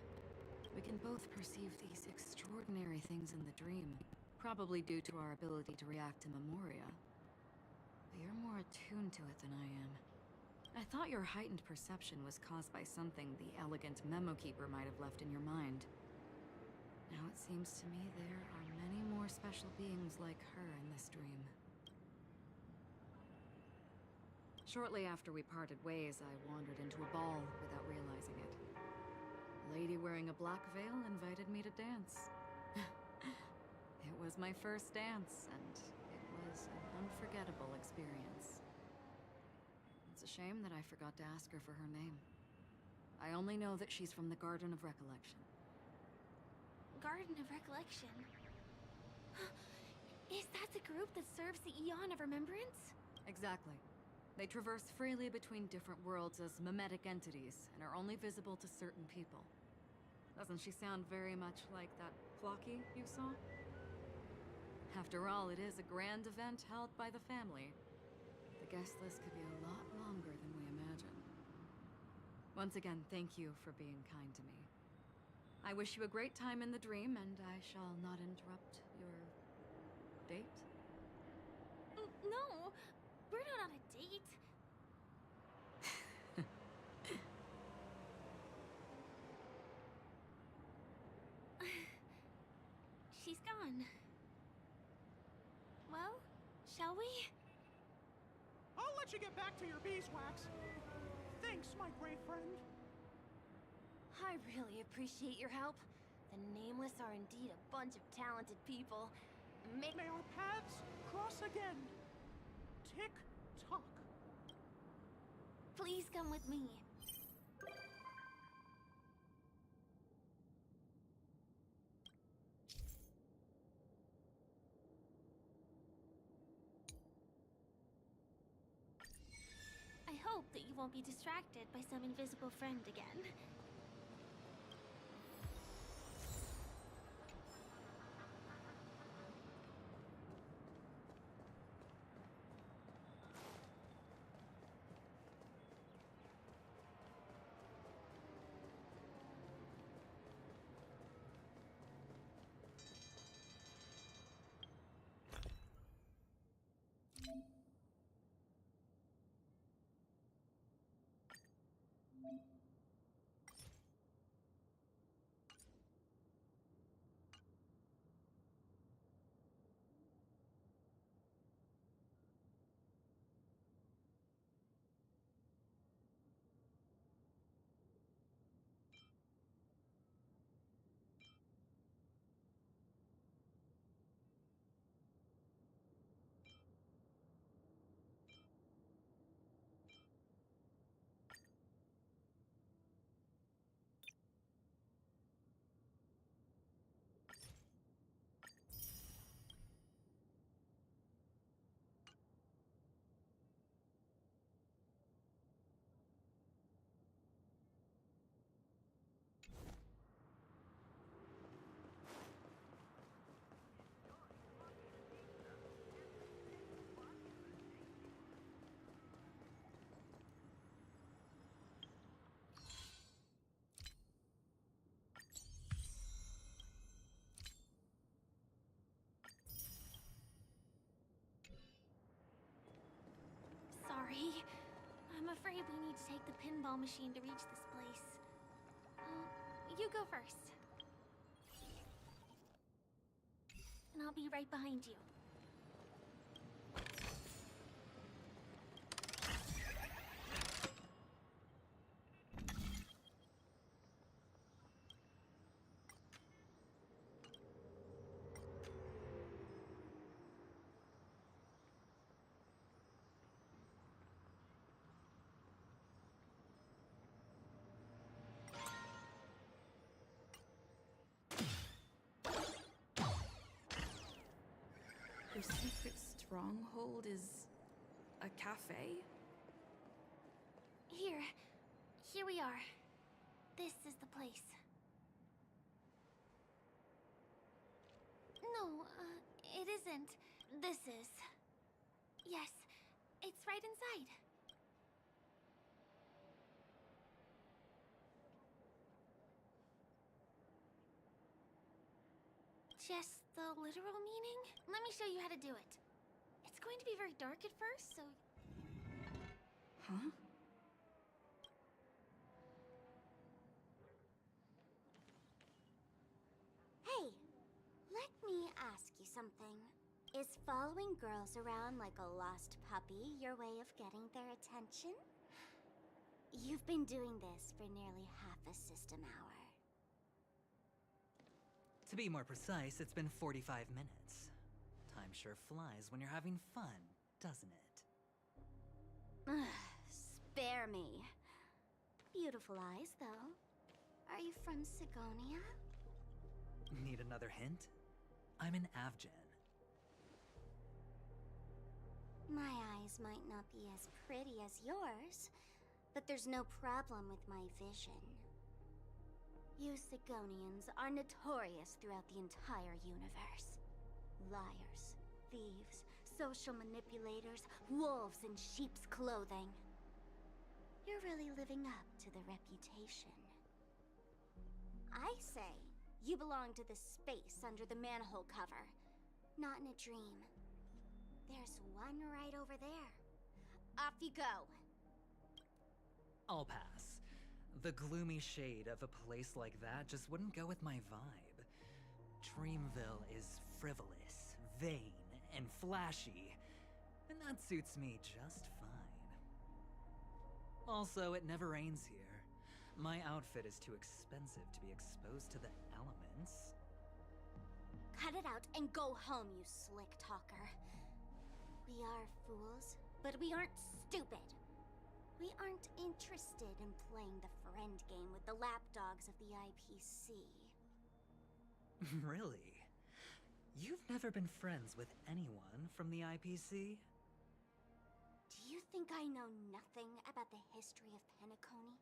We can both perceive these extraordinary things in the dream, probably due to our ability to react to memoria. But you're more attuned to it than I am. I thought your heightened perception was caused by something the elegant memo keeper might have left in your mind. Now it seems to me there are many more special beings like her in this dream. Shortly after we parted ways, I wandered into a ball without realizing it. A lady wearing a black veil invited me to dance. It was my first dance, and it was an unforgettable experience. It's a shame that I forgot to ask her for her name. I only know that she's from the Garden of Recollection. Garden of Recollection? Is that the group that serves the Eon of Remembrance? Exactly. They traverse freely between different worlds as mimetic entities, and are only visible to certain people. Doesn't she sound very much like that Clocky you saw? After all, it is a grand event held by the family. The guest list could be a lot longer than we imagine. Once again, thank you for being kind to me. I wish you a great time in the dream, and I shall not interrupt your date. No, we're not on a date. She's gone. Well, shall we? I'll let you get back to your beeswax. Thanks, my brave friend. I really appreciate your help. The Nameless are indeed a bunch of talented people. May our paths cross again. Tick-tock. Please come with me. I hope that you won't be distracted by some invisible friend again. afraid we need to take the pinball machine to reach this place. You go first. And I'll be right behind you. Your secret stronghold is a cafe? Here we are. This is the place. No, it isn't. This is. Yes, it's right inside. Just the literal meaning? Let me show you how to do it. It's going to be very dark at first, so... Huh? Hey, let me ask you something. Is following girls around like a lost puppy your way of getting their attention? You've been doing this for nearly half a system hour. To be more precise, it's been 45 minutes. Time sure flies when you're having fun, doesn't it? Spare me. Beautiful eyes, though. Are you from Sigonia? Need another hint? I'm an Avgen. My eyes might not be as pretty as yours, but there's no problem with my vision. You Sigonians are notorious throughout the entire universe. Liars, thieves, social manipulators, wolves in sheep's clothing. You're really living up to the reputation. I say, you belong to the space under the manhole cover, not in a dream. There's one right over there. Off you go. I'll pass. The gloomy shade of a place like that just wouldn't go with my vibe. Dreamville is frivolous, vain, and flashy, and that suits me just fine. Also, it never rains here. My outfit is too expensive to be exposed to the elements. Cut it out and go home, you slick talker. We are fools, but we aren't stupid. We aren't interested in playing the friend game with the lapdogs of the IPC. Really? You've never been friends with anyone from the IPC? Do you think I know nothing about the history of Penacony?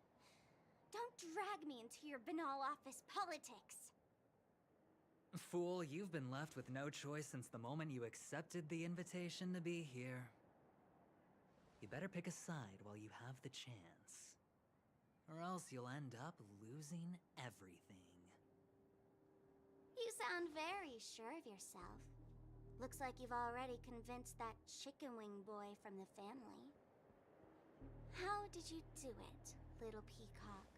Don't drag me into your banal office politics! Fool, you've been left with no choice since the moment you accepted the invitation to be here. You better pick a side while you have the chance. Or else you'll end up losing everything. You sound very sure of yourself. Looks like you've already convinced that chicken wing boy from the family. How did you do it, little peacock?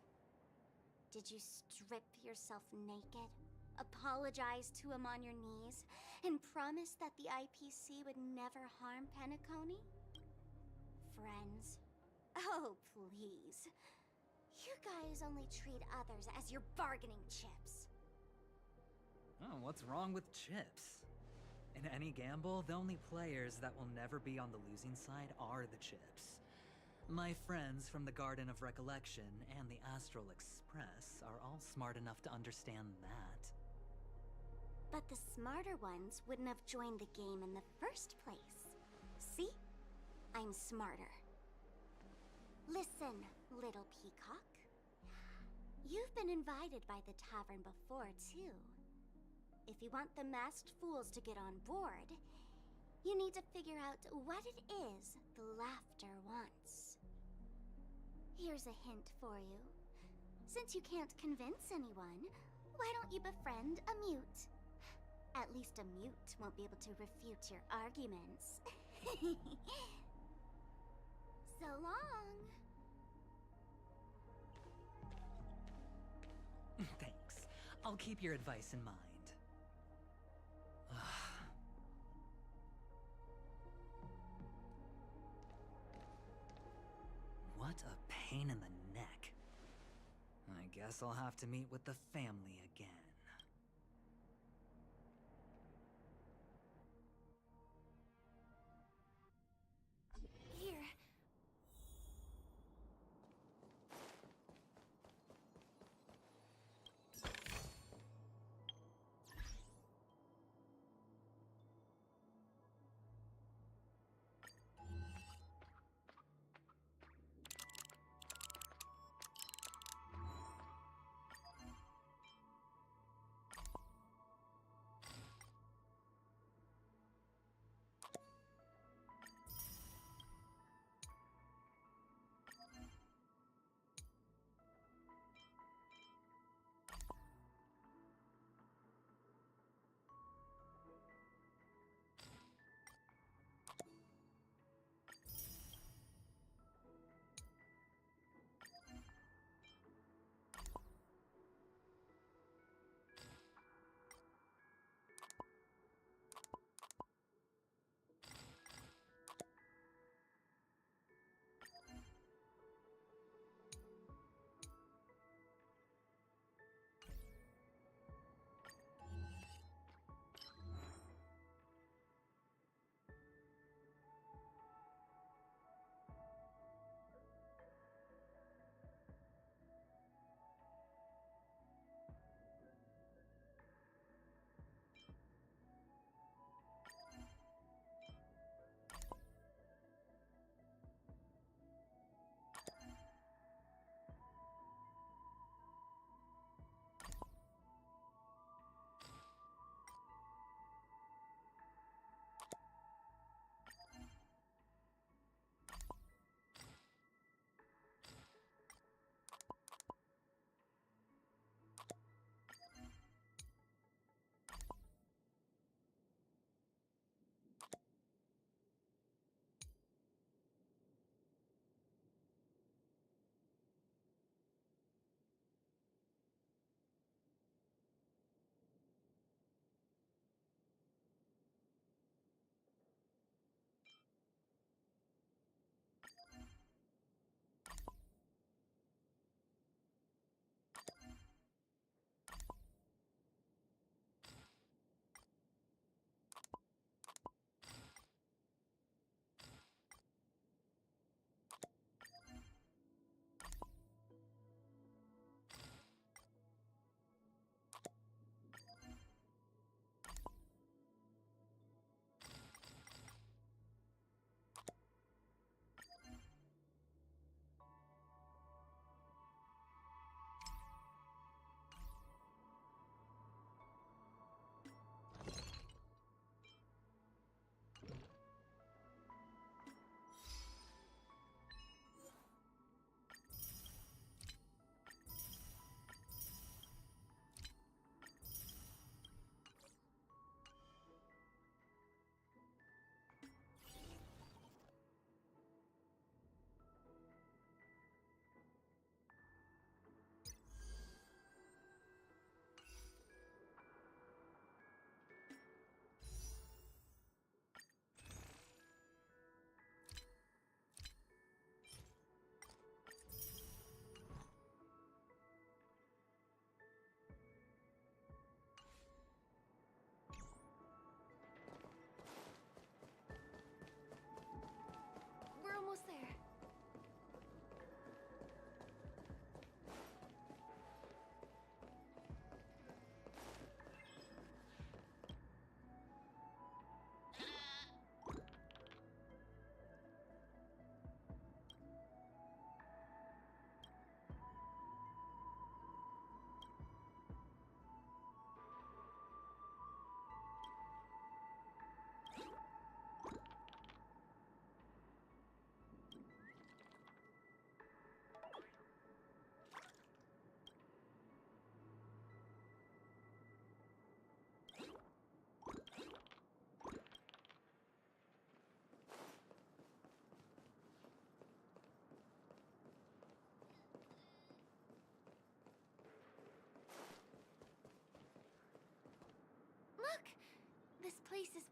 Did you strip yourself naked, apologize to him on your knees, and promise that the IPC would never harm Penacony? Friends? Oh, please. You guys only treat others as your bargaining chips. Oh, what's wrong with chips? In any gamble, the only players that will never be on the losing side are the chips. My friends from the Garden of Recollection and the Astral Express are all smart enough to understand that. But the smarter ones wouldn't have joined the game in the first place. See? I'm smarter. Listen, little peacock. You've been invited by the tavern before, too. If you want the masked fools to get on board, you need to figure out what it is the laughter wants. Here's a hint for you. Since you can't convince anyone, why don't you befriend a mute? At least a mute won't be able to refute your arguments. So long. I'll keep your advice in mind. What a pain in the neck. I guess I'll have to meet with the family again. Here.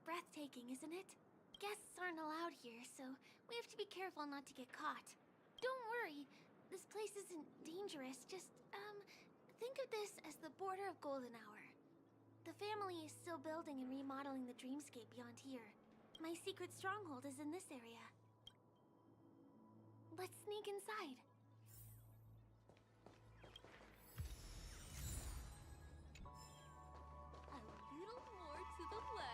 breathtaking, isn't it? Guests aren't allowed here, so we have to be careful not to get caught. Don't worry, this place isn't dangerous, just, think of this as the border of Golden Hour. The family is still building and remodeling the dreamscape beyond here. My secret stronghold is in this area. Let's sneak inside. A little more to the left.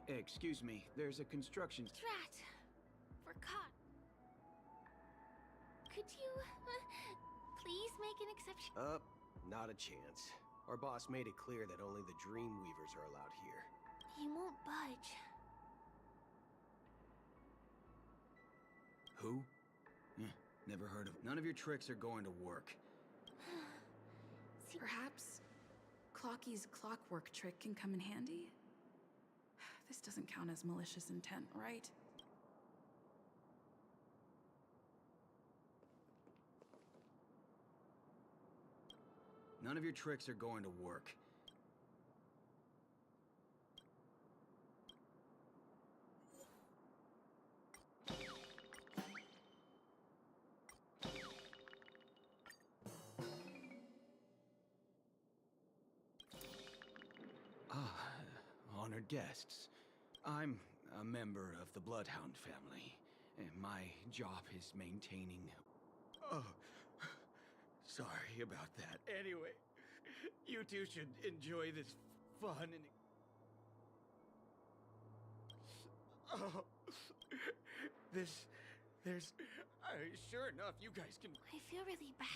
Excuse me, there's a construction... Drat! Forgot. Could you, please make an exception? Not a chance. Our boss made it clear that only the Dreamweavers are allowed here. He won't budge. Who? Never heard of... None of your tricks are going to work. See, perhaps Clocky's clockwork trick can come in handy? This doesn't count as malicious intent, right? None of your tricks are going to work. Honored guests. I'm a member of the Bloodhound family, and my job is maintaining... Oh, sorry about that. Anyway, you two should enjoy this fun and... Oh, there's... sure enough, you guys can... I feel really bad.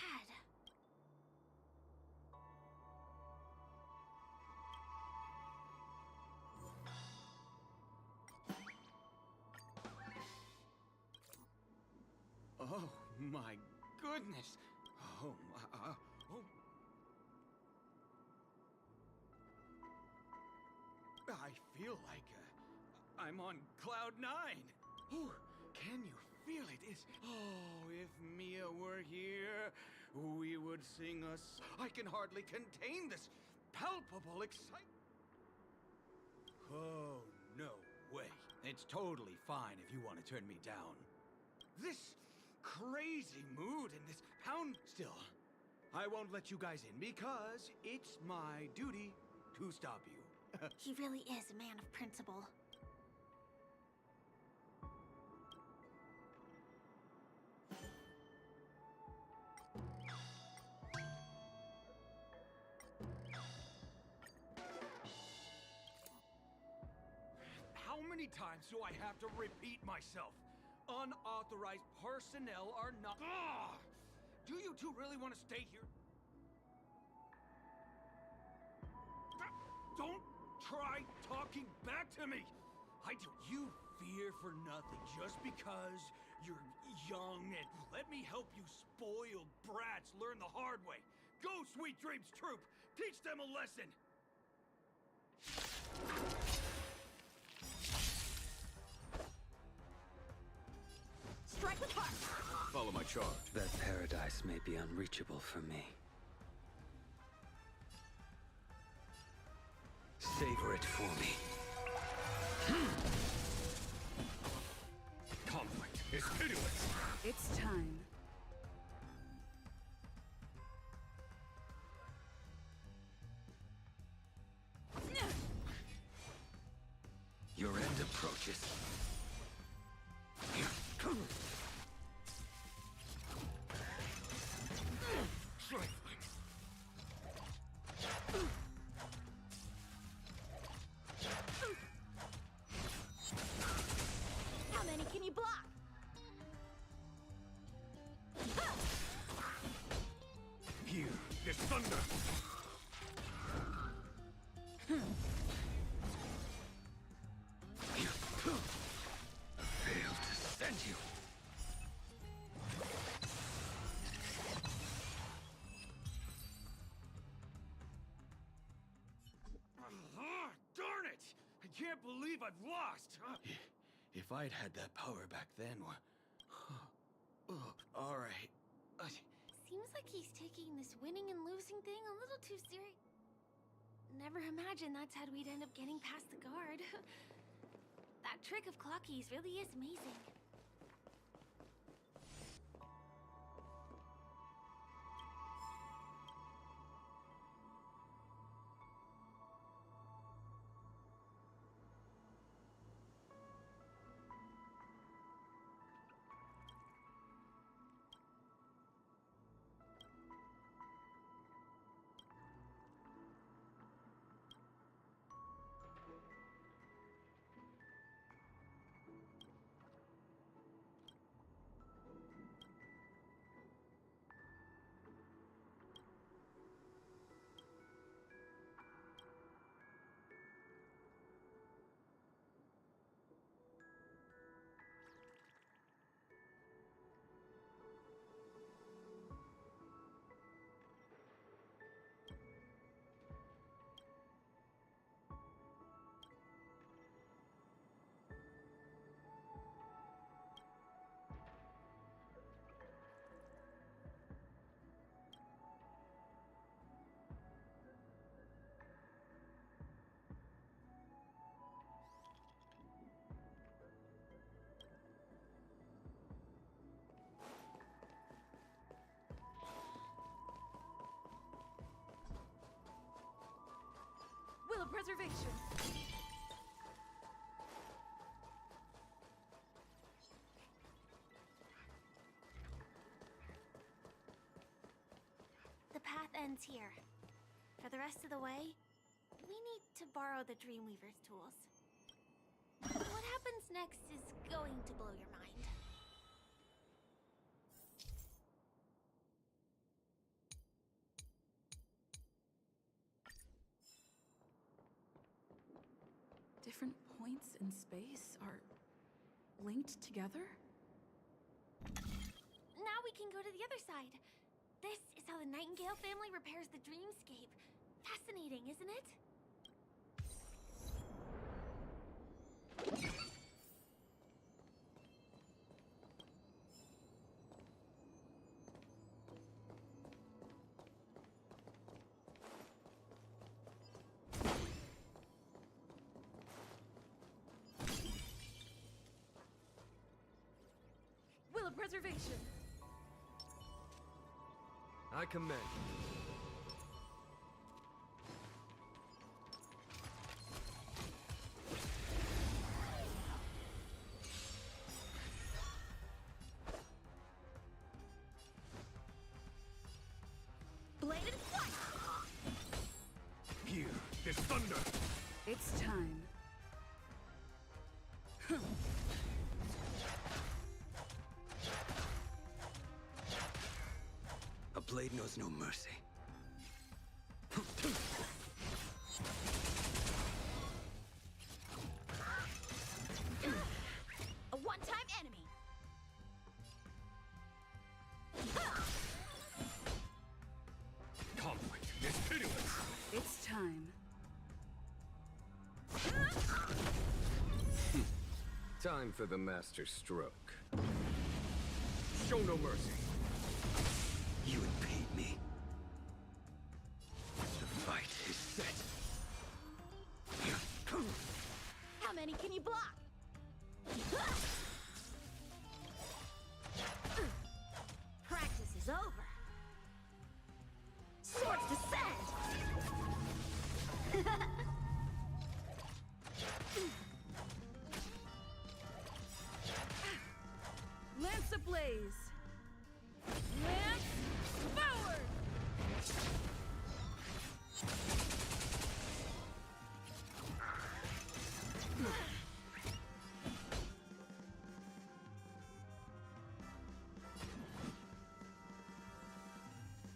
Oh, my goodness. Oh, oh. I feel like I'm on cloud 9. Oh, can you feel it? Oh, if Mia were here, we would sing us. I can hardly contain this palpable excitement. Oh, no way. It's totally fine if you want to turn me down. This crazy mood and this pound... Still, I won't let you guys in because it's my duty to stop you. He really is a man of principle. How many times do I have to repeat myself? Unauthorized personnel are not... Ugh! Do you two really want to stay here? Don't try talking back to me! You fear for nothing just because you're young, and let me help you spoiled brats learn the hard way. Go, Sweet Dreams Troop! Teach them a lesson! Strike with heart! Follow my charge. That paradise may be unreachable for me. Savor it for me. Conflict is pitiless. It's time. Failed to send you. Darn it! I can't believe I've lost! If I'd had that power back then, alright. Seems like he's taking this winning and losing thing a little too serious. Never imagined that's how we'd end up getting past the guard. That trick of Clocky's really is amazing. Will of preservation. The path ends here. For the rest of the way, we need to borrow the Dreamweaver's tools. What happens next is going to blow your mind. Different points in space are linked together? Now we can go to the other side. This is how the Nightingale family repairs the dreamscape. Fascinating, isn't it? Will of preservation. I commend. Blade and flight! Here, there's thunder. It's time. A blade knows no mercy. A one-time enemy. Conflict is pitiless. It's time. Time for the master stroke. Show no mercy. You had paid me. The fight is set. How many can you block? Practice is over. Swords descend! Lance ablaze! Lance forward!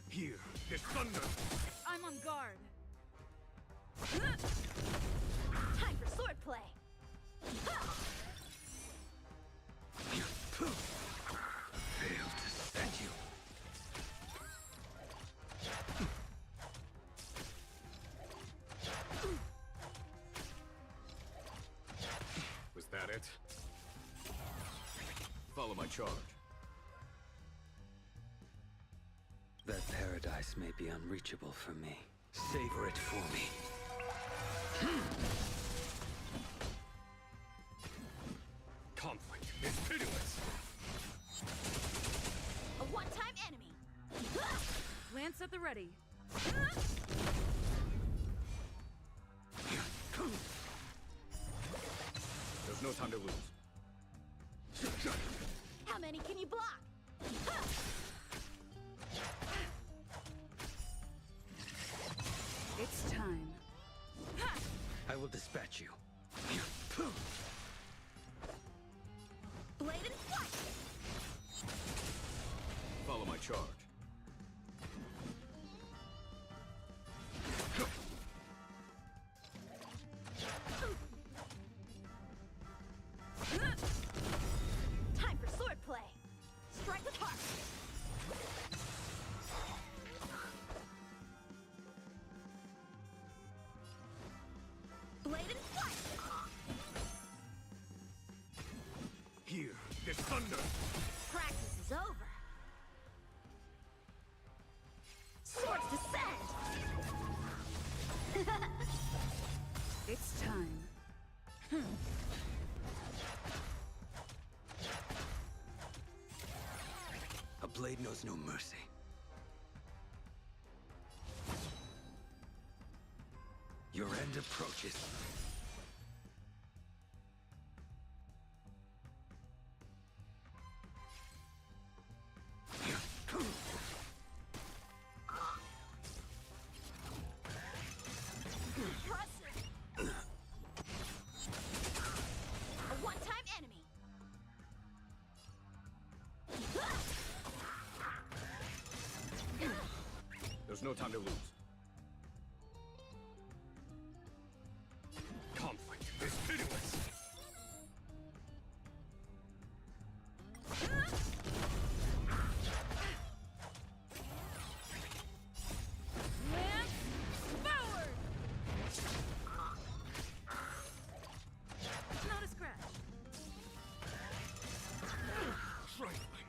Here, this thunder! I'm on guard. Time for swordplay! Failed to send you. Was that it? Follow my charge. That paradise may be unreachable for me. Savor it for me. Conflict is pitiless. A one-time enemy! Lance at the ready. There's no time to lose. How many can you block? It's time. I will dispatch you. Blade and flight! Follow my charge. Time for swordplay! Strike with heart! Blade and flight! Here, this thunder! Practice is over! Swords descend! It's time. A blade knows no mercy. Your end approaches. Impressive! A one-time enemy! There's no time to lose. Conflict is pitiless. Lance forward! Not a scratch. Trifling.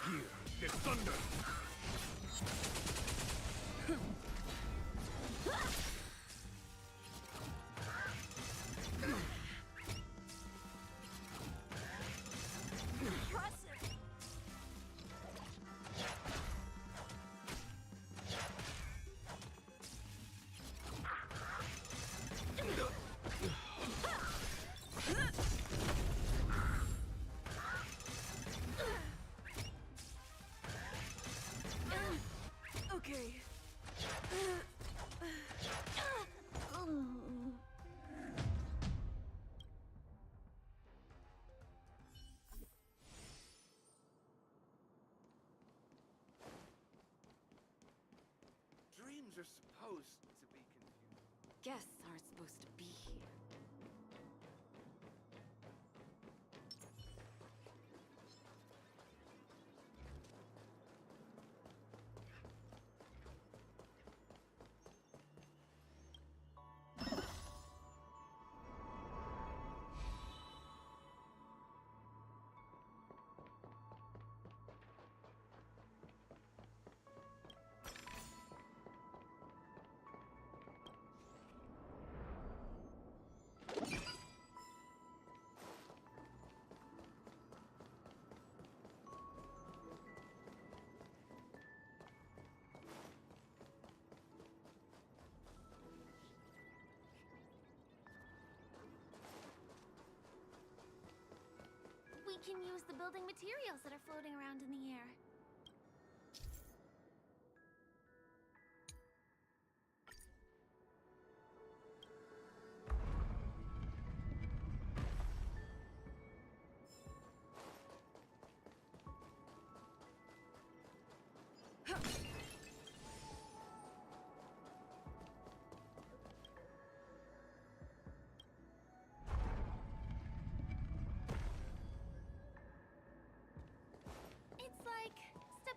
Here, this thunder. Impressive! Okay. Dreams are supposed to be confusing. Guests aren't supposed to be here. We can use the building materials that are floating around in the air.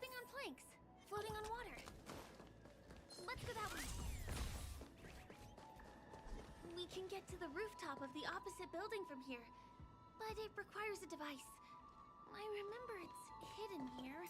stepping on planks, floating on water. Let's go that way. We can get to the rooftop of the opposite building from here, but it requires a device. I remember it's hidden here.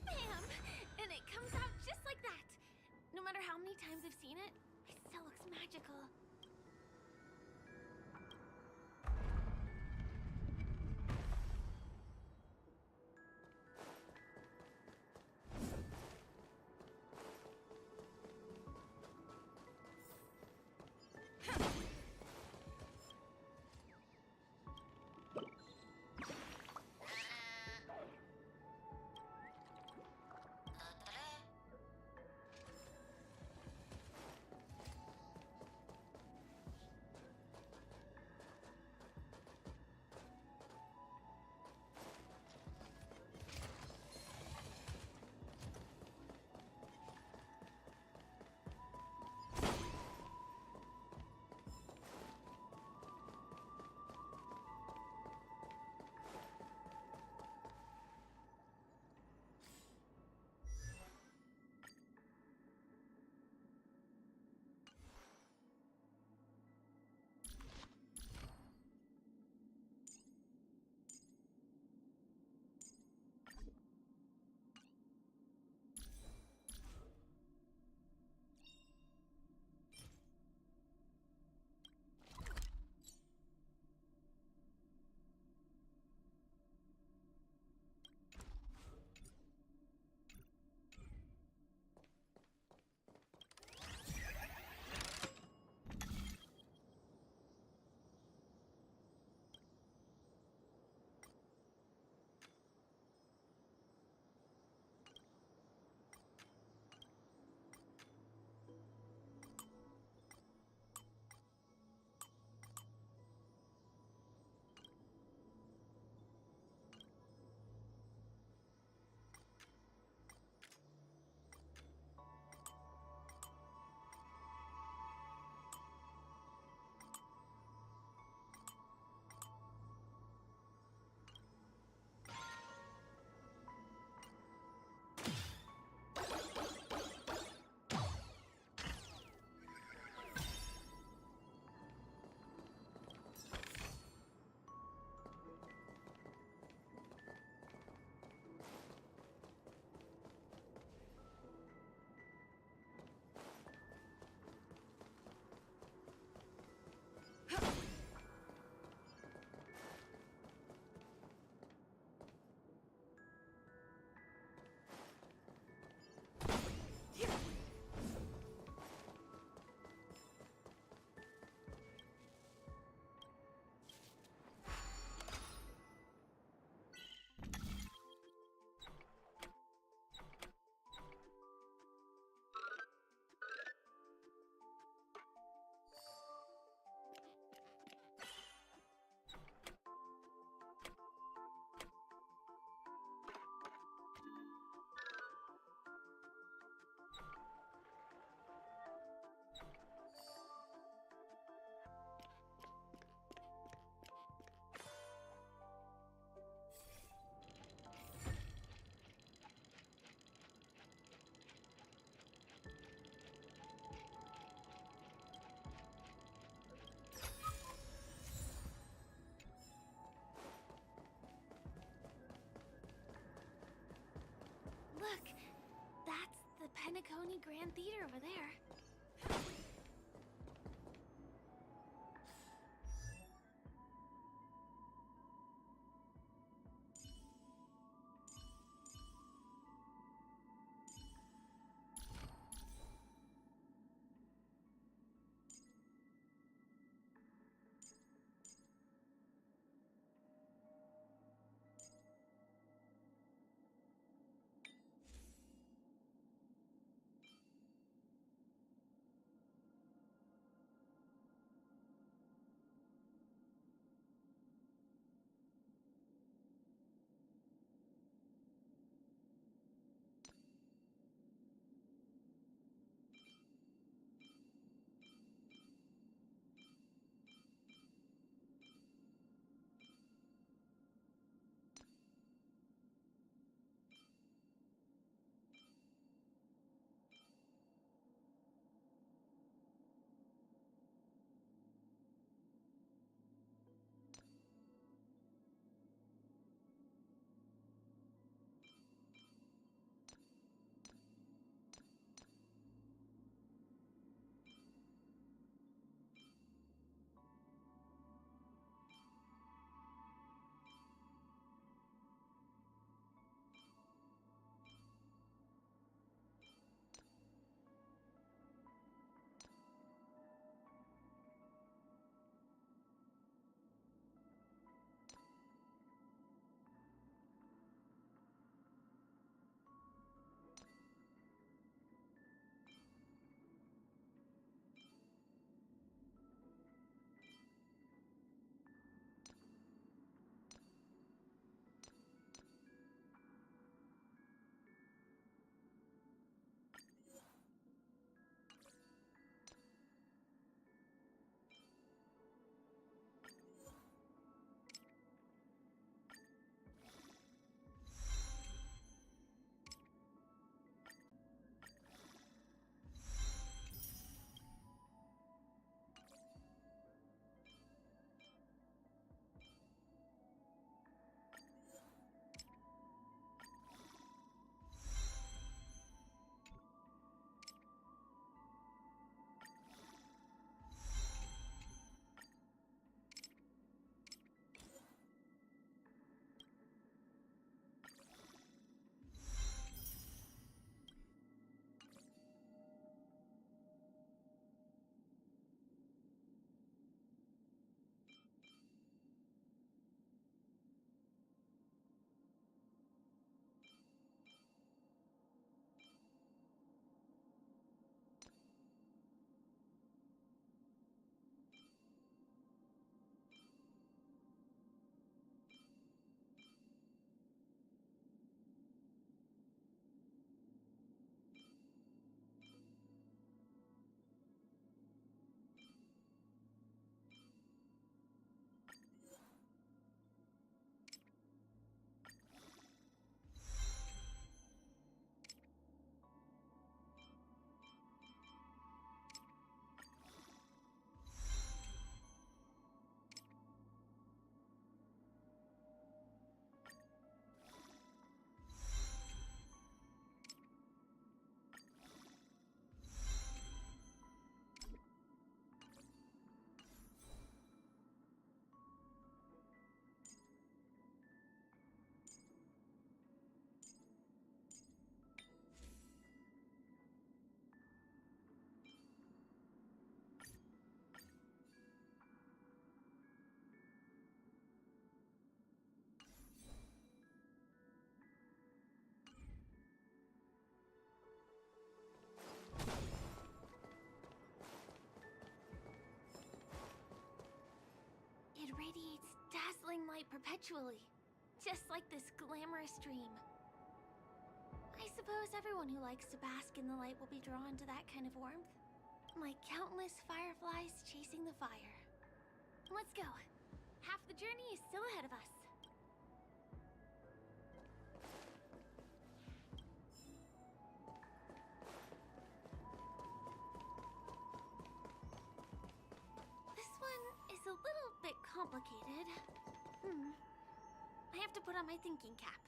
Bam! And it comes out just like that. No matter how many times I've seen it, it still looks magical. Coney Grand Theater over there. It radiates dazzling light perpetually, just like this glamorous dream. I suppose everyone who likes to bask in the light will be drawn to that kind of warmth, like countless fireflies chasing the fire. Let's go. Half the journey is still ahead of us. This one is a little bit complicated. I have to put on my thinking cap.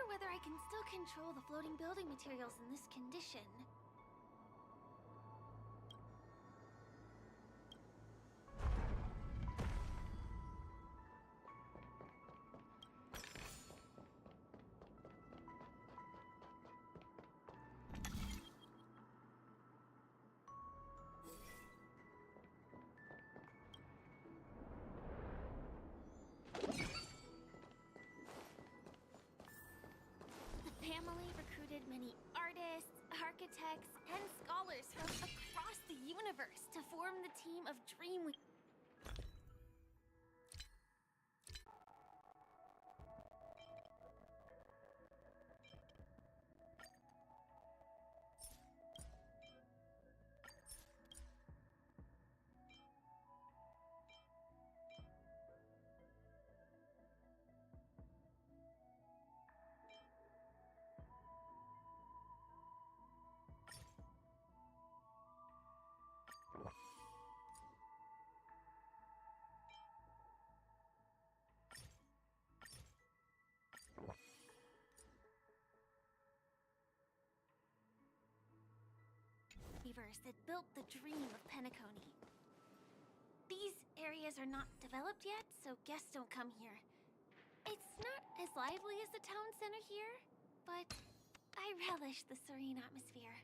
whether I can still control the floating building materials in this condition. The family recruited many artists, architects, and scholars from across the universe to form the team of Dreamweavers. That built the dream of Penacony. These areas are not developed yet, so guests don't come here. It's not as lively as the town center here, but I relish the serene atmosphere.